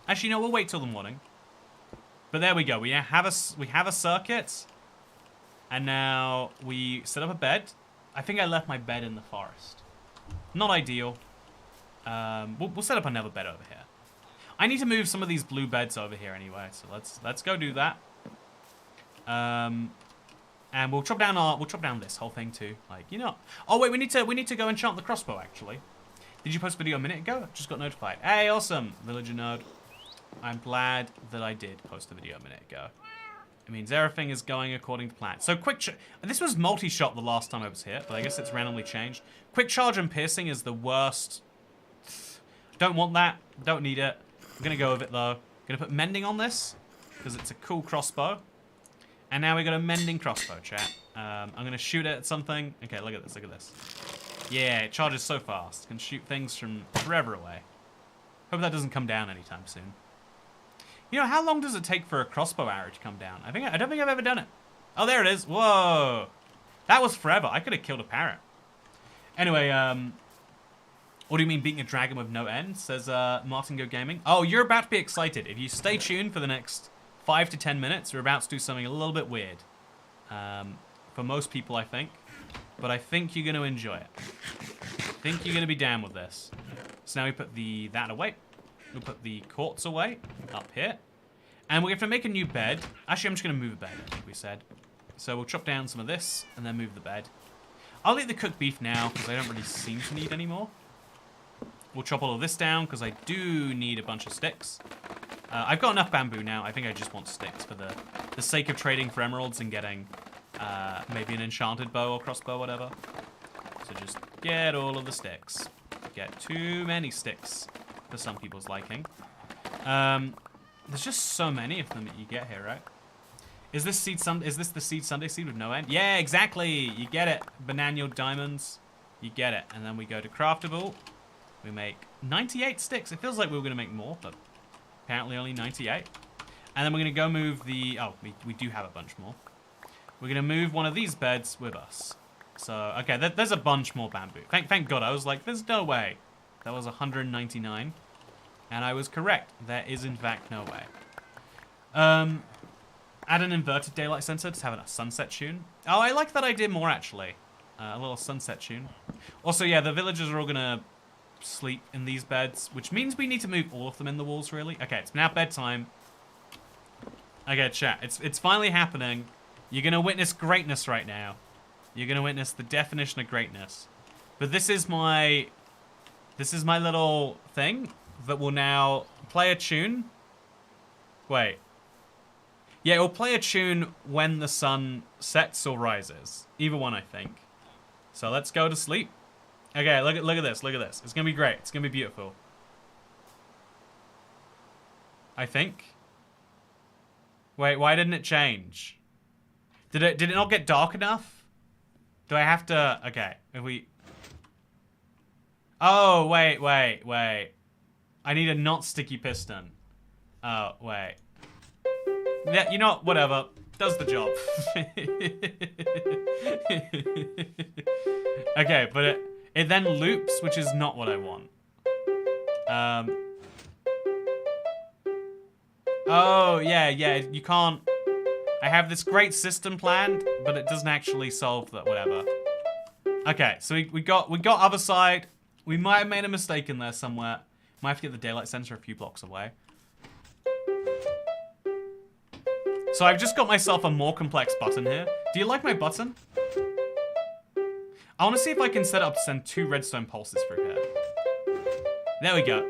Actually, no, we'll wait till the morning. But there we go. We have a circuit. And now we set up a bed. I think I left my bed in the forest. Not ideal. We'll set up another bed over here. I need to move some of these blue beds over here anyway. So let's go do that. And we'll chop down this whole thing too. Like, you know. Oh wait, we need to go enchant the crossbow actually. Did you post a video a minute ago? Just got notified. Hey, awesome, villager nerd. I'm glad that I did post the video a minute ago. It means everything is going according to plan. So this was multi-shot the last time I was here, but I guess it's randomly changed. Quick charge and piercing is the worst. Don't want that. Don't need it. I'm gonna go with it though. Gonna put mending on this because it's a cool crossbow. And now we got a mending crossbow, chat. I'm gonna shoot it at something. Okay, look at this. Look at this. Yeah, it charges so fast. It can shoot things from forever away. Hope that doesn't come down anytime soon. You know, how long does it take for a crossbow arrow to come down? I don't think I've ever done it. Oh, there it is. Whoa. That was forever. I could have killed a parrot. Anyway, what do you mean beating a dragon with no end? Says Martin Go Gaming. Oh, you're about to be excited. If you stay tuned for the next 5 to 10 minutes, we're about to do something a little bit weird. for most people, I think. But I think you're going to enjoy it. I think you're going to be down with this. So now we put that away. We'll put the quartz away up here. And we have to make a new bed. Actually, I'm just going to move the bed, I think we said. So we'll chop down some of this and then move the bed. I'll eat the cooked beef now because I don't really seem to need any more. We'll chop all of this down because I do need a bunch of sticks. I've got enough bamboo now. I think I just want sticks for the sake of trading for emeralds and getting maybe an enchanted bow or crossbow, whatever. So just get all of the sticks. Get too many sticks for some people's liking. There's just so many of them that you get here, right? Is this the seed Sunday seed with no end? Yeah, exactly. You get it. Banana diamonds. You get it. And then we go to craftable. We make 98 sticks. It feels like we were going to make more, but apparently only 98. And then we're going to go move the... Oh, we do have a bunch more. We're going to move one of these beds with us. So, okay, there's a bunch more bamboo. Thank God. I was like, there's no way. That was 199. And I was correct. There is, in fact, no way. Add an inverted daylight sensor to have a sunset tune. Oh, I like that idea more, actually. A little sunset tune. Also, yeah, the villagers are all going to sleep in these beds, which means we need to move all of them in the walls, really. Okay, it's now bedtime. Okay, chat. It's finally happening. You're going to witness greatness right now. You're going to witness the definition of greatness. But this is my little thing that will now play a tune. Wait. Yeah, it will play a tune when the sun sets or rises. Either one, I think. So let's go to sleep. Okay, look at this. Look at this. It's going to be great. It's going to be beautiful. I think. Wait, why didn't it change? Did it not get dark enough? Do I have to... Okay, if we... Oh, wait. I need a not sticky piston. Oh, wait. Yeah, you know what? Whatever. Does the job. Okay, but it then loops, which is not what I want. Oh, yeah, you can't... I have this great system planned, but it doesn't actually solve that, whatever. Okay, so we got other side. We might have made a mistake in there somewhere. Might have to get the daylight sensor a few blocks away. So I've just got myself a more complex button here. Do you like my button? I want to see if I can set it up to send 2 redstone pulses through here. There we go.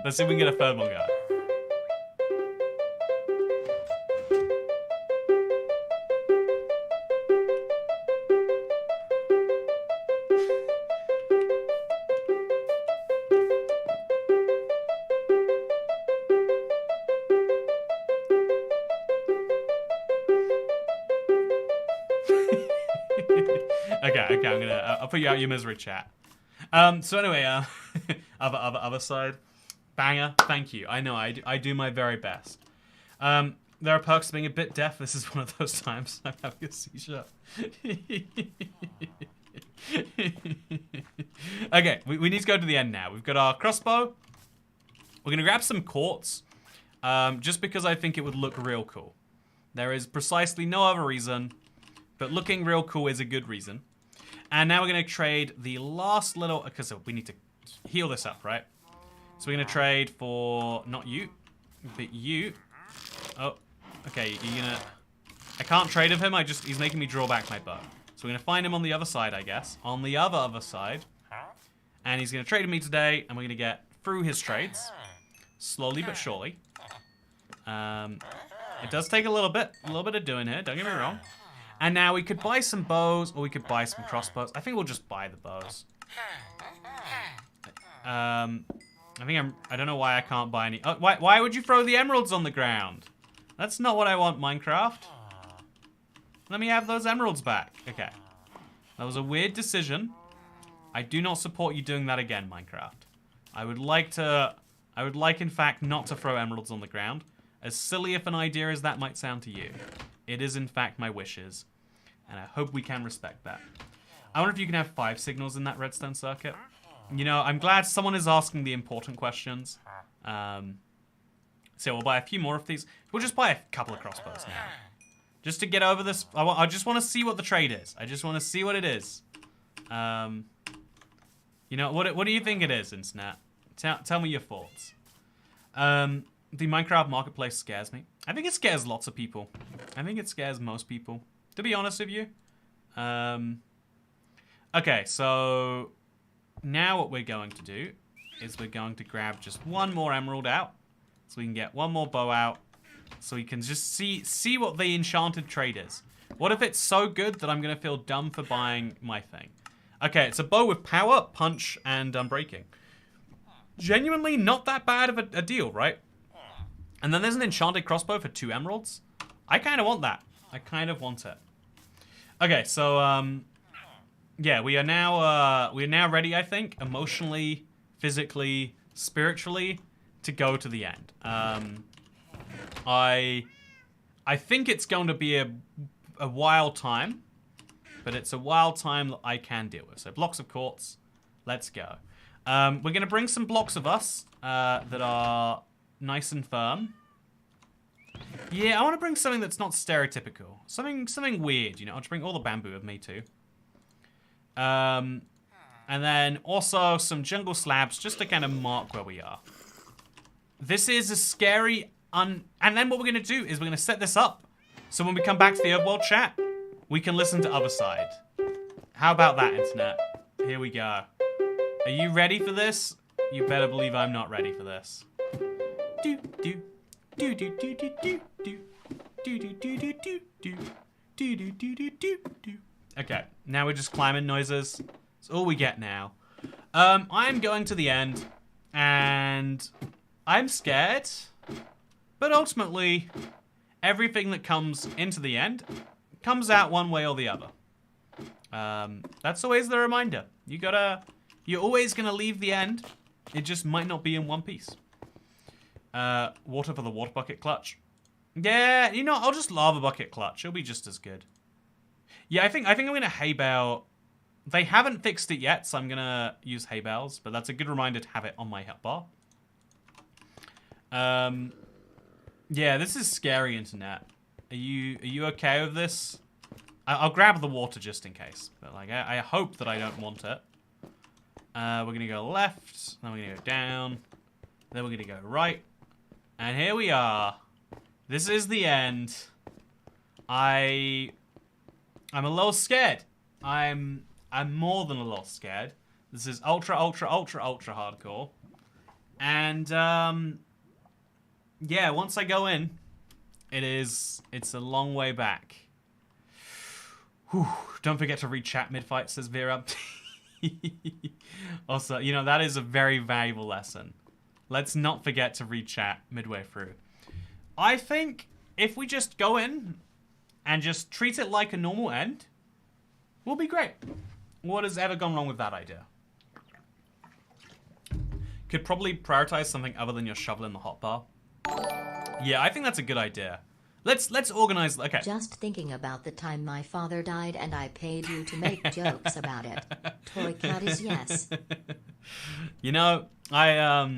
Let's see if we can get a third one going. Okay, I'll put you out your misery, chat. So anyway, other side. Banger, thank you. I know, I do my very best. There are perks to being a bit deaf. This is one of those times I'm having a seizure. Okay, we need to go to the end now. We've got our crossbow. We're gonna grab some quartz, just because I think it would look real cool. There is precisely no other reason, but looking real cool is a good reason. And now we're gonna trade the last little, because we need to heal this up, right? So we're gonna trade for, not you, but you. Oh, okay, you're gonna, I can't trade of him, he's making me draw back my bow. So we're gonna find him on the other side, I guess. On the other side. And he's gonna trade with me today, and we're gonna get through his trades. Slowly but surely. It does take a little bit of doing here, don't get me wrong. And now we could buy some bows, or we could buy some crossbows. I think we'll just buy the bows. I don't know why I can't buy any. Oh, why would you throw the emeralds on the ground? That's not what I want, Minecraft. Let me have those emeralds back. Okay. That was a weird decision. I do not support you doing that again, Minecraft. I would like, in fact, not to throw emeralds on the ground. As silly of an idea as that might sound to you. It is, in fact, my wishes. And I hope we can respect that. I wonder if you can have 5 signals in that redstone circuit. You know, I'm glad someone is asking the important questions. So we'll buy a few more of these. We'll just buy a couple of crossbows now. Just to get over this. I just want to see what the trade is. I just want to see what it is. You know, what do you think it is, Internet? Tell me your thoughts. The Minecraft Marketplace scares me. I think it scares lots of people. I think it scares most people, to be honest with you. Okay, so now what we're going to do is we're going to grab just one more emerald out. So we can get one more bow out. So we can just see what the enchanted trade is. What if it's so good that I'm going to feel dumb for buying my thing? Okay, it's a bow with power, punch, and unbreaking. Genuinely not that bad of a deal, right? And then there's an enchanted crossbow for 2 emeralds. I kind of want that. I kind of want it. Okay, so yeah, we are now ready, I think, emotionally, physically, spiritually, to go to the end. I think it's going to be a wild time, but it's a wild time that I can deal with. So blocks of quartz, let's go. We're going to bring some blocks of us that are nice and firm. Yeah, I want to bring something that's not stereotypical. Something weird, you know. I'll just bring all the bamboo with me too. And then also some jungle slabs just to kind of mark where we are. This is a scary... And then what we're going to do is we're going to set this up. So when we come back to the overworld chat, we can listen to Other Side. How about that, Internet? Here we go. Are you ready for this? You better believe I'm not ready for this. Do do do do do do do do do do do do do do do do do do do. Okay, now we're just climbing noises. That's all we get now. I'm going to the end, and I'm scared. But ultimately, everything that comes into the end comes out one way or the other. That's always the reminder. You're always gonna leave the end. It just might not be in one piece. Water for the water bucket clutch. Yeah, you know, I'll just lava bucket clutch. It'll be just as good. Yeah, I think I'm gonna hay bale. They haven't fixed it yet, so I'm gonna use hay bales. But that's a good reminder to have it on my health bar. Yeah, this is scary, Internet. Are you okay with this? I'll grab the water just in case. But like, I hope that I don't want it. We're gonna go left, then we're gonna go down, then we're gonna go right, and here we are. This is the end. I'm a little scared. I'm more than a little scared. This is ultra hardcore, and yeah, once I go in, it's a long way back. Whew, don't forget to read chat mid-fight, says Vera. Also, you know, that is a very valuable lesson. Let's not forget to read chat midway through. I think if we just go in and just treat it like a normal end, we'll be great. What has ever gone wrong with that idea? Could probably prioritize something other than your shovel in the hotbar. Yeah, I think that's a good idea. Let's organize. Okay. Just thinking about the time my father died and I paid you to make jokes about it. Toycat is yes. You know, I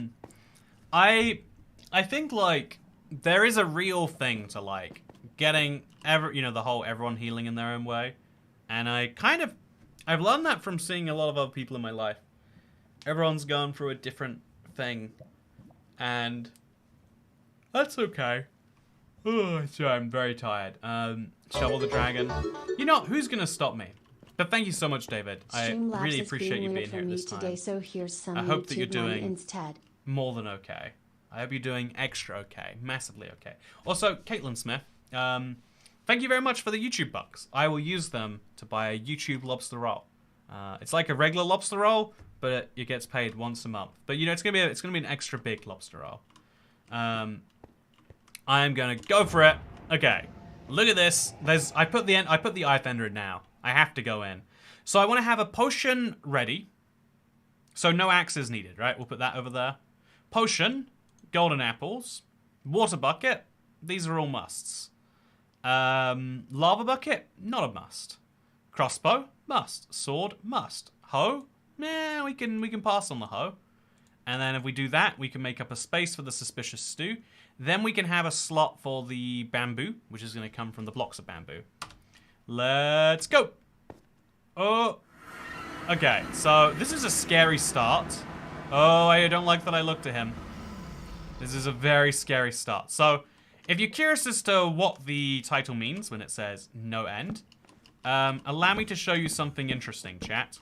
think like there is a real thing to like getting the whole everyone healing in their own way, and I've learned that from seeing a lot of other people in my life. Everyone's going through a different thing, and that's okay. Oh, sorry, I'm very tired. Shovel the dragon. You know, who's gonna stop me? But thank you so much, David. I really appreciate you being here this time. Today, so here's some I hope that you're YouTube doing instead. more than okay. I hope you're doing extra okay, massively okay. Also, Caitlin Smith, thank you very much for the YouTube bucks. I will use them to buy a YouTube lobster roll. It's like a regular lobster roll, but it gets paid once a month. But you know, it's gonna be an extra big lobster roll. I'm gonna go for it. Okay, look at this. I put the Eye Fender in now. I have to go in. So I want to have a potion ready. So no axes needed, right? We'll put that over there. Potion, golden apples, water bucket. These are all musts. Lava bucket, not a must. Crossbow, must. Sword, must. Hoe, nah, we can pass on the hoe. And then if we do that, we can make up a space for the suspicious stew. Then we can have a slot for the bamboo, which is going to come from the blocks of bamboo. Let's go. Oh. Okay, so this is a scary start. Oh, I don't like that I looked at him. This is a very scary start. So, if you're curious as to what the title means when it says no end, allow me to show you something interesting, chat.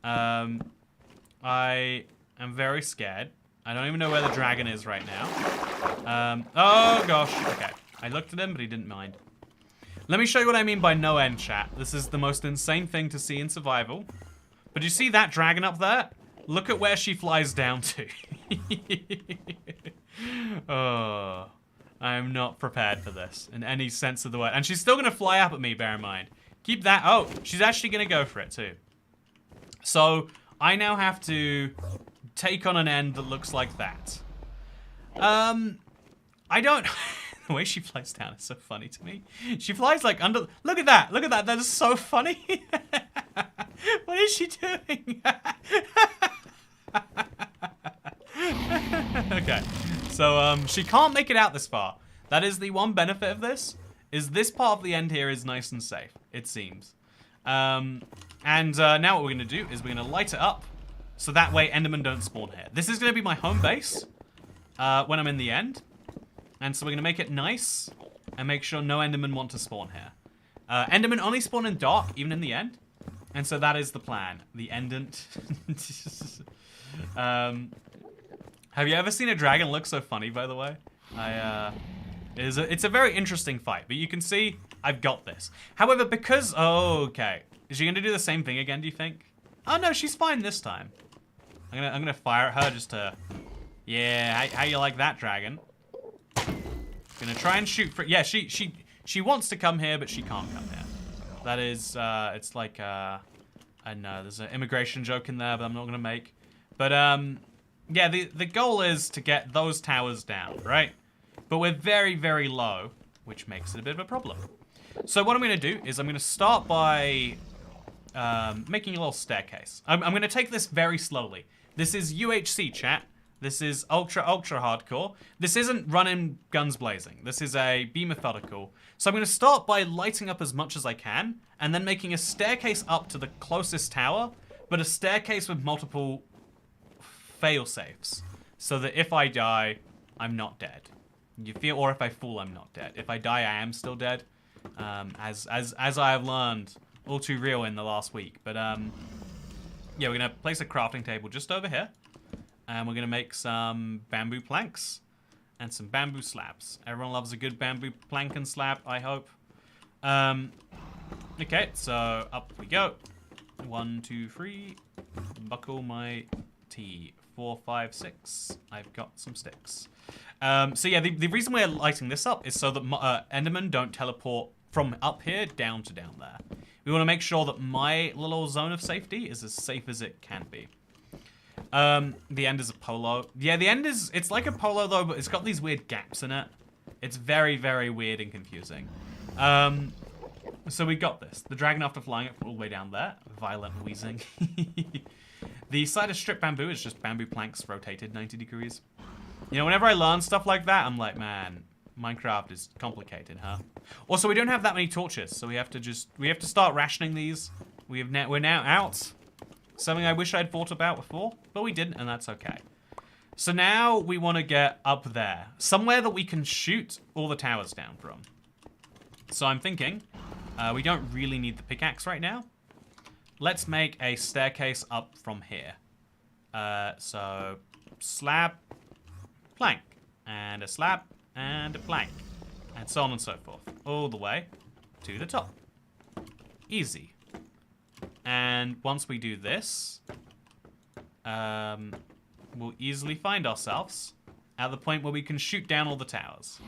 I am very scared. I don't even know where the dragon is right now. Oh gosh, okay. I looked at him, but he didn't mind. Let me show you what I mean by no end, chat. This is the most insane thing to see in survival. But you see that dragon up there? Look at where she flies down to. Oh, I am not prepared for this in any sense of the word. And she's still going to fly up at me, bear in mind. Keep that. Oh, she's actually going to go for it too. So I now have to take on an end that looks like that. I don't... The way she flies down is so funny to me. She flies like under... Look at that. Look at that. That is so funny. What is she doing? Okay. So, she can't make it out this far. That is the one benefit of this, is this part of the end here is nice and safe, it seems. Now what we're going to do is we're going to light it up, so that way Endermen don't spawn here. This is going to be my home base when I'm in the end. And so we're going to make it nice and make sure no Endermen want to spawn here. Endermen only spawn in dark, even in the end. And so that is the plan. The endant. Have you ever seen a dragon look so funny, by the way? It's a very interesting fight, but you can see I've got this. However, because... Oh, okay. Is she going to do the same thing again, do you think? Oh, no, she's fine this time. I'm gonna fire at her just to... Yeah, how you like that, dragon? Gonna try and shoot for... Yeah, she wants to come here, but she can't come here. That is, it's like, I know, there's an immigration joke in there, but I'm not gonna make. But, yeah, the goal is to get those towers down, right? But we're very, very low, which makes it a bit of a problem. So what I'm gonna do is I'm gonna start by making a little staircase. I'm gonna take this very slowly. This is UHC, chat. This is ultra hardcore. This isn't running guns blazing. This is be methodical. So I'm going to start by lighting up as much as I can, and then making a staircase up to the closest tower, but a staircase with multiple fail-safes, so that if I die, I'm not dead. You feel, or if I fall, I'm not dead. If I die, I am still dead, as I have learned all too real in the last week. But yeah, we're going to place a crafting table just over here. And we're going to make some bamboo planks and some bamboo slabs. Everyone loves a good bamboo plank and slab, I hope. Okay, so up we go. 1, 2, 3. Buckle my T. 4, 5, 6. I've got some sticks. So yeah, the reason we're lighting this up is so that Endermen don't teleport from up here down to down there. We want to make sure that my little zone of safety is as safe as it can be. The end is a polo. Yeah, the end is, it's like a polo though, but it's got these weird gaps in it. It's very, very weird and confusing. So we got this. The dragon, after flying it all the way down there, violent wheezing. The side of stripped bamboo is just bamboo planks rotated 90 degrees. You know, whenever I learn stuff like that, I'm like, man, Minecraft is complicated, huh? Also, we don't have that many torches, so we have to start rationing these. We're now out. Something I wish I'd thought about before, but we didn't, and that's okay. So now we want to get up there. Somewhere that we can shoot all the towers down from. So I'm thinking, we don't really need the pickaxe right now. Let's make a staircase up from here. So slab, plank, and a slab, and a plank, and so on and so forth. All the way to the top. Easy. And once we do this, we'll easily find ourselves at the point where we can shoot down all the towers.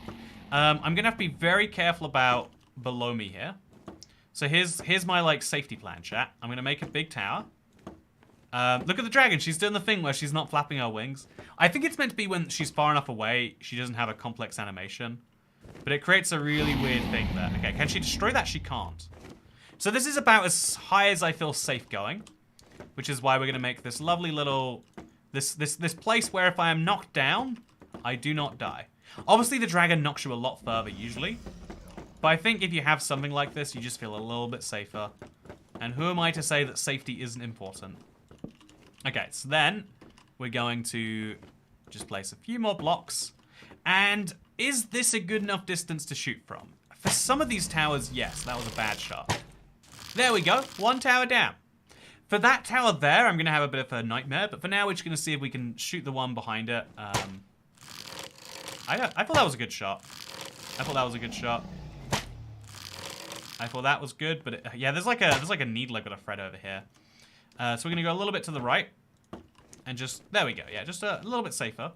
I'm going to have to be very careful about below me here. So here's my, like, safety plan, chat. I'm going to make a big tower. Look at the dragon. She's doing the thing where she's not flapping her wings. I think it's meant to be when she's far enough away, she doesn't have a complex animation. But it creates a really weird thing there. Okay, can she destroy that? She can't. So this is about as high as I feel safe going, which is why we're going to make this lovely little This place where if I am knocked down, I do not die. Obviously, the dragon knocks you a lot further usually. But I think if you have something like this, you just feel a little bit safer. And who am I to say that safety isn't important? Okay, so then we're going to just place a few more blocks. And is this a good enough distance to shoot from? For some of these towers, yes, that was a bad shot. There we go, 1 tower down. For that tower there, I'm going to have a bit of a nightmare. But for now, we're just going to see if we can shoot the one behind it. I thought that was a good shot. I thought that was good, but yeah, there's like a needle I've got to thread over here. So we're gonna go a little bit to the right, and just there we go. Yeah, just a little bit safer.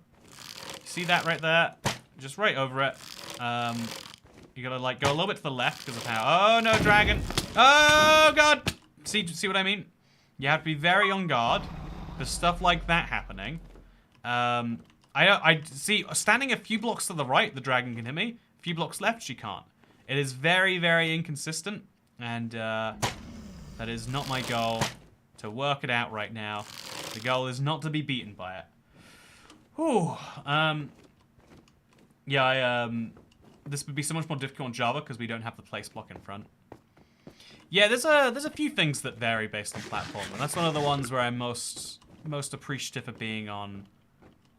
See that right there? Just right over it. You gotta like go a little bit to the left because of how. Oh no, dragon! Oh god! See what I mean? You have to be very on guard for stuff like that happening. I see standing a few blocks to the right, the dragon can hit me. A few blocks left, she can't. It is very, very inconsistent, and that is not my goal to work it out right now. The goal is not to be beaten by it. Whew. Yeah, this would be so much more difficult on Java because we don't have the place block in front. Yeah, there's a few things that vary based on platform, and that's one of the ones where I'm most appreciative of being on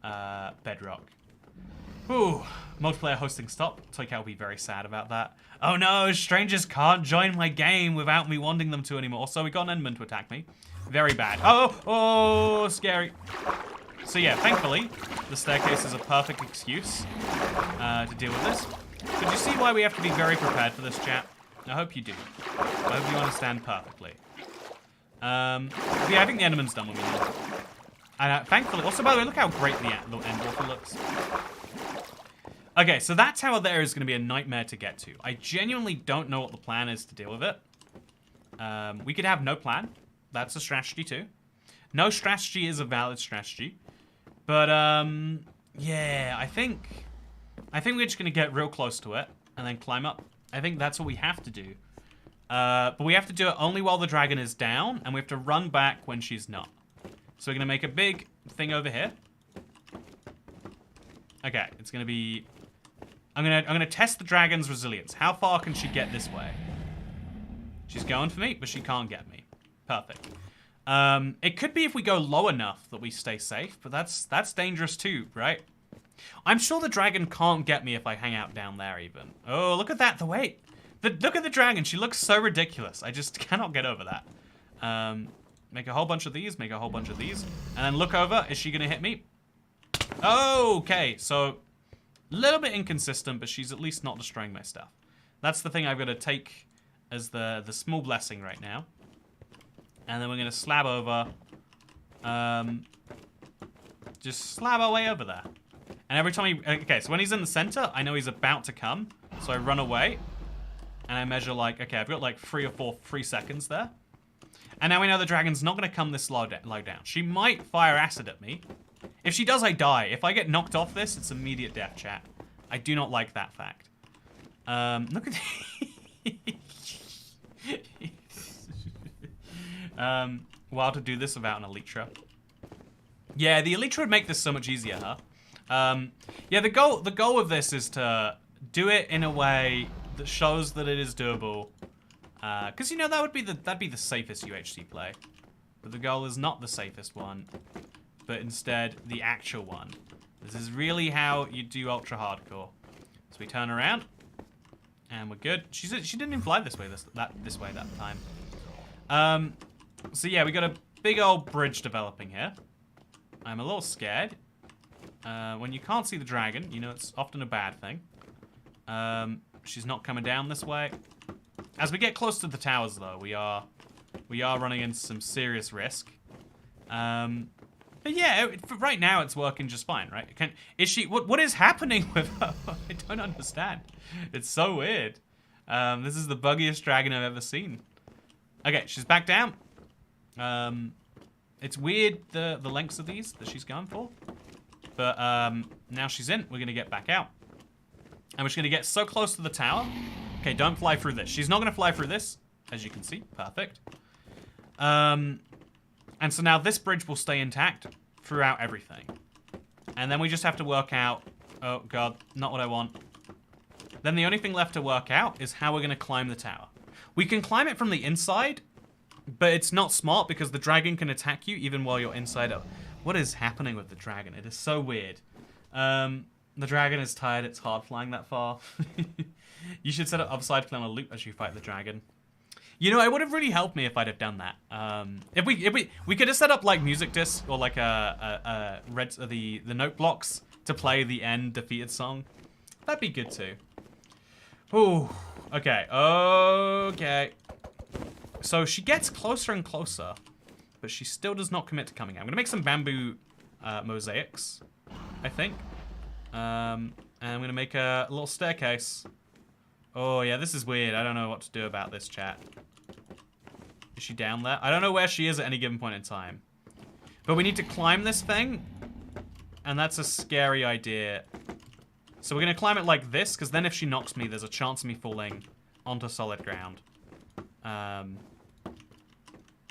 Bedrock. Ooh, multiplayer hosting stop. Toycat will be very sad about that. Oh no, strangers can't join my game without me wanting them to anymore. So we got an Enderman to attack me. Very bad. Oh, scary. So yeah, thankfully, the staircase is a perfect excuse to deal with this. But you see why we have to be very prepared for this, chat? I hope you do. I hope you understand perfectly. Yeah, I think the Enderman's done what we need. And thankfully, also by the way, look how great the end water looks. Okay, so that tower there is going to be a nightmare to get to. I genuinely don't know what the plan is to deal with it. We could have no plan. That's a strategy too. No strategy is a valid strategy. But, yeah, I think we're just going to get real close to it and then climb up. I think that's what we have to do. But we have to do it only while the dragon is down, and we have to run back when she's not. So we're going to make a big thing over here. Okay, it's going to be... I'm gonna test the dragon's resilience. How far can she get this way? She's going for me, but she can't get me. Perfect. It could be if we go low enough that we stay safe, but that's dangerous too, right? I'm sure the dragon can't get me if I hang out down there even. Oh, look at that, the weight. Look at the dragon, she looks so ridiculous. I just cannot get over that. Make a whole bunch of these, make a whole bunch of these, and then look over, is she gonna hit me? Okay, so a little bit inconsistent, but she's at least not destroying my stuff. That's the thing I've got to take as the small blessing right now. And then we're going to slab over. Just slab our way over there. And every time he... Okay, so when he's in the center, I know he's about to come. So I run away. And I measure like... Okay, I've got like 3 seconds there. And now we know the dragon's not going to come this low down. She might fire acid at me. If she does, I die. If I get knocked off this, it's immediate death, chat. I do not like that fact. Look at... Well, to do this without an Elytra. Yeah, the Elytra would make this so much easier, huh? Yeah, the goal of this is to do it in a way that shows that it is doable. Because you know that'd be the safest UHC play, but the goal is not the safest one, but instead the actual one. This is really how you do ultra hardcore. So we turn around, and we're good. She didn't even fly this way that time. So yeah, we got a big old bridge developing here. I'm a little scared. When you can't see the dragon, you know it's often a bad thing. She's not coming down this way. As we get close to the towers, though, we are running into some serious risk. But yeah, right now it's working just fine, right? Is she? What is happening with her? I don't understand. It's so weird. This is the buggiest dragon I've ever seen. Okay, she's back down. It's weird the lengths of these that she's going for, but now she's in. We're gonna get back out, and we're just gonna get so close to the tower. Okay, don't fly through this. She's not gonna fly through this, as you can see. Perfect. And so now this bridge will stay intact throughout everything. And then we just have to work out... Oh, God. Not what I want. Then the only thing left to work out is how we're going to climb the tower. We can climb it from the inside, but it's not smart because the dragon can attack you even while you're inside. What is happening with the dragon? It is so weird. The dragon is tired. It's hard flying that far. You should set it upside down on a loop as you fight the dragon. You know, it would have really helped me if I'd have done that. If we could have set up like music disc or like the note blocks to play the end defeated song. That'd be good too. Ooh, okay, okay. So she gets closer and closer, but she still does not commit to coming out. I'm gonna make some bamboo mosaics, I think. And I'm gonna make a little staircase. Oh yeah, this is weird. I don't know what to do about this, chat. Is she down there? I don't know where she is at any given point in time. But we need to climb this thing, and that's a scary idea. So we're gonna climb it like this, because then if she knocks me, there's a chance of me falling onto solid ground.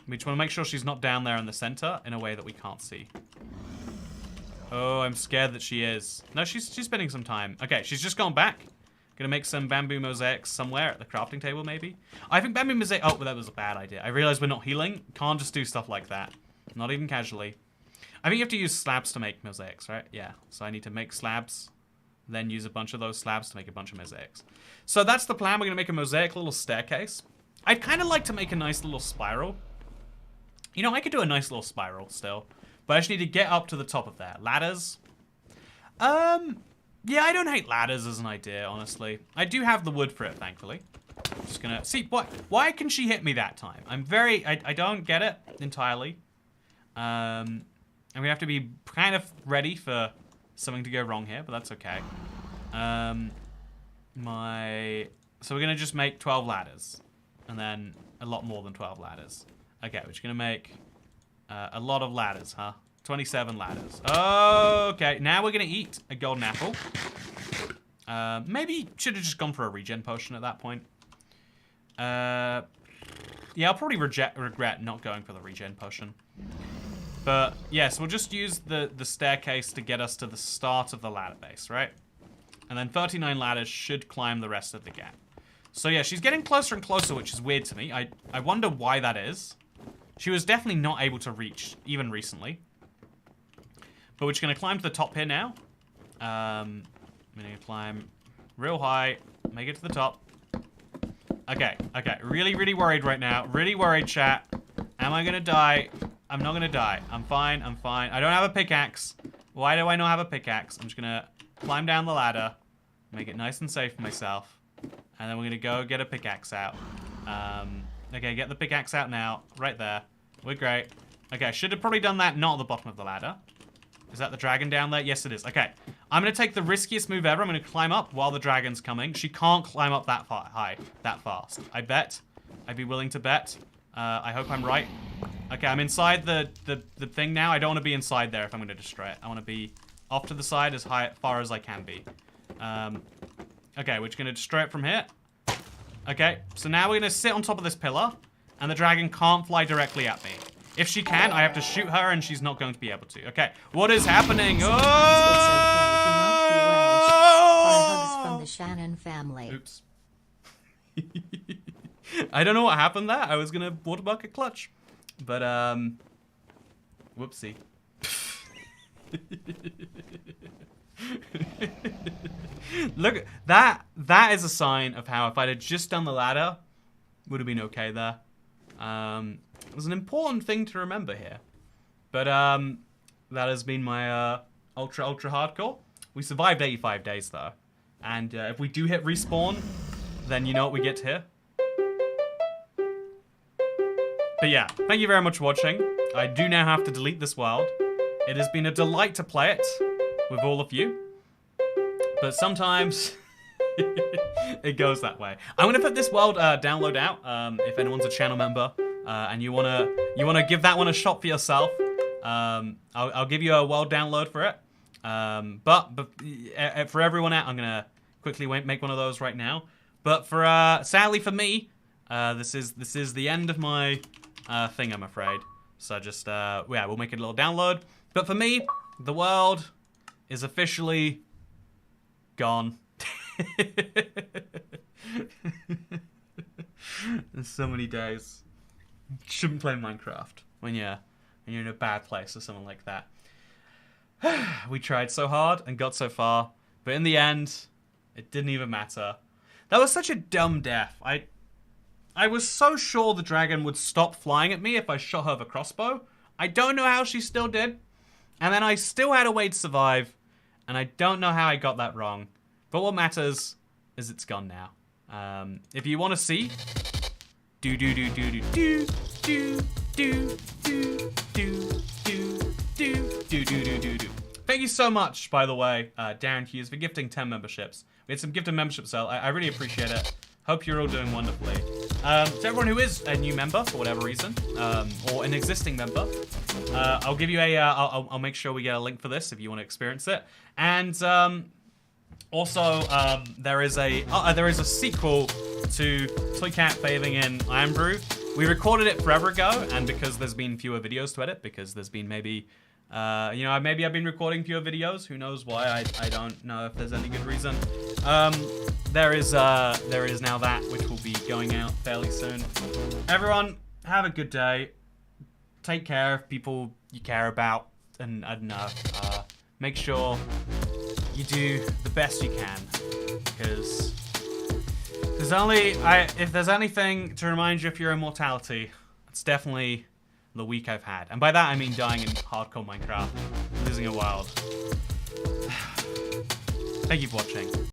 We just want to make sure she's not down there in the center in a way that we can't see. Oh, I'm scared that she is. No, she's spending some time. Okay, she's just gone back. Gonna make some bamboo mosaics somewhere at the crafting table, maybe. I think bamboo mosaic. Oh, but that was a bad idea. I realized we're not healing. Can't just do stuff like that. Not even casually. I think you have to use slabs to make mosaics, right? Yeah. So I need to make slabs, then use a bunch of those slabs to make a bunch of mosaics. So that's the plan. We're gonna make a mosaic little staircase. I'd kind of like to make a nice little spiral. You know, I could do a nice little spiral still, but I just need to get up to the top of that. Ladders. Yeah, I don't hate ladders as an idea, honestly. I do have the wood for it, thankfully. Just gonna see why can she hit me that time? I don't get it entirely. And we have to be kind of ready for something to go wrong here, but that's okay. So we're gonna just make 12 ladders, and then a lot more than 12 ladders. Okay, we're just gonna make a lot of ladders, huh? 27 ladders. Okay, now we're gonna eat a golden apple. Maybe should have just gone for a regen potion at that point. Yeah, I'll probably regret not going for the regen potion. But yes, we'll just use the staircase to get us to the start of the ladder base, right? And then 39 ladders should climb the rest of the gap. So yeah, she's getting closer and closer, which is weird to me. I wonder why that is. She was definitely not able to reach, even recently. But we're just going to climb to the top here now. I'm going to climb real high, make it to the top. Okay, okay. Really, really worried right now. Really worried, chat. Am I going to die? I'm not going to die. I'm fine, I'm fine. I don't have a pickaxe. Why do I not have a pickaxe? I'm just going to climb down the ladder, make it nice and safe for myself. And then we're going to go get a pickaxe out. Okay, get the pickaxe out now. Right there. We're great. Okay, I should have probably done that not at the bottom of the ladder. Is that the dragon down there? Yes, it is. Okay. I'm going to take the riskiest move ever. I'm going to climb up while the dragon's coming. She can't climb up that high, that fast. I bet. I'd be willing to bet. I hope I'm right. Okay, I'm inside the thing now. I don't want to be inside there if I'm going to destroy it. I want to be off to the side as far as I can be. Okay, we're just going to destroy it from here. Okay, so now we're going to sit on top of this pillar, and the dragon can't fly directly at me. If she can, I have to shoot her, and she's not going to be able to. Okay, what is happening? Oh! It's okay, do not be Welsh. Our hugs from the Shannon family. Oops. I don't know what happened there. I was gonna water bucket clutch, but whoopsie. Look, that is a sign of how if I'd have just done the ladder, would have been okay there. It was an important thing to remember here. But that has been my ultra hardcore. We survived 85 days though. And if we do hit respawn, then you know what we get here. But yeah, thank you very much for watching. I do now have to delete this world. It has been a delight to play it with all of you. But sometimes it goes that way. I'm gonna put this world download out if anyone's a channel member and you wanna give that one a shot for yourself. I'll give you a world download for it. But for everyone out, I'm gonna quickly make one of those right now. But for sadly for me, this is the end of my thing, I'm afraid. So just yeah, we'll make a little download. But for me, the world is officially gone. There's so many days. Shouldn't play Minecraft when you're in a bad place or something like that. We tried so hard and got so far, but in the end, it didn't even matter. That was such a dumb death. I was so sure the dragon would stop flying at me if I shot her with a crossbow. I don't know how she still did. And then I still had a way to survive, and I don't know how I got that wrong. But what matters is it's gone now. If you want to see, do. Thank you so much, by the way, Darren Hughes, for gifting 10 memberships. We had some gifted memberships, so I really appreciate it. Hope you're all doing wonderfully. To everyone who is a new member for whatever reason, or an existing member, I'll give you I'll make sure we get a link for this if you want to experience it. And also, there is a sequel to Toycat bathing in Iron Brew. We recorded it forever ago, and because there's been fewer videos to edit, because there's been maybe I've been recording fewer videos. Who knows why? I don't know if there's any good reason. There is now that which will be going out fairly soon. Everyone, have a good day. Take care of people you care about, and I don't know. Make sure you do the best you can, because if there's anything to remind you of your immortality, it's definitely the week I've had. And by that I mean dying in hardcore Minecraft, losing a wild. Thank you for watching.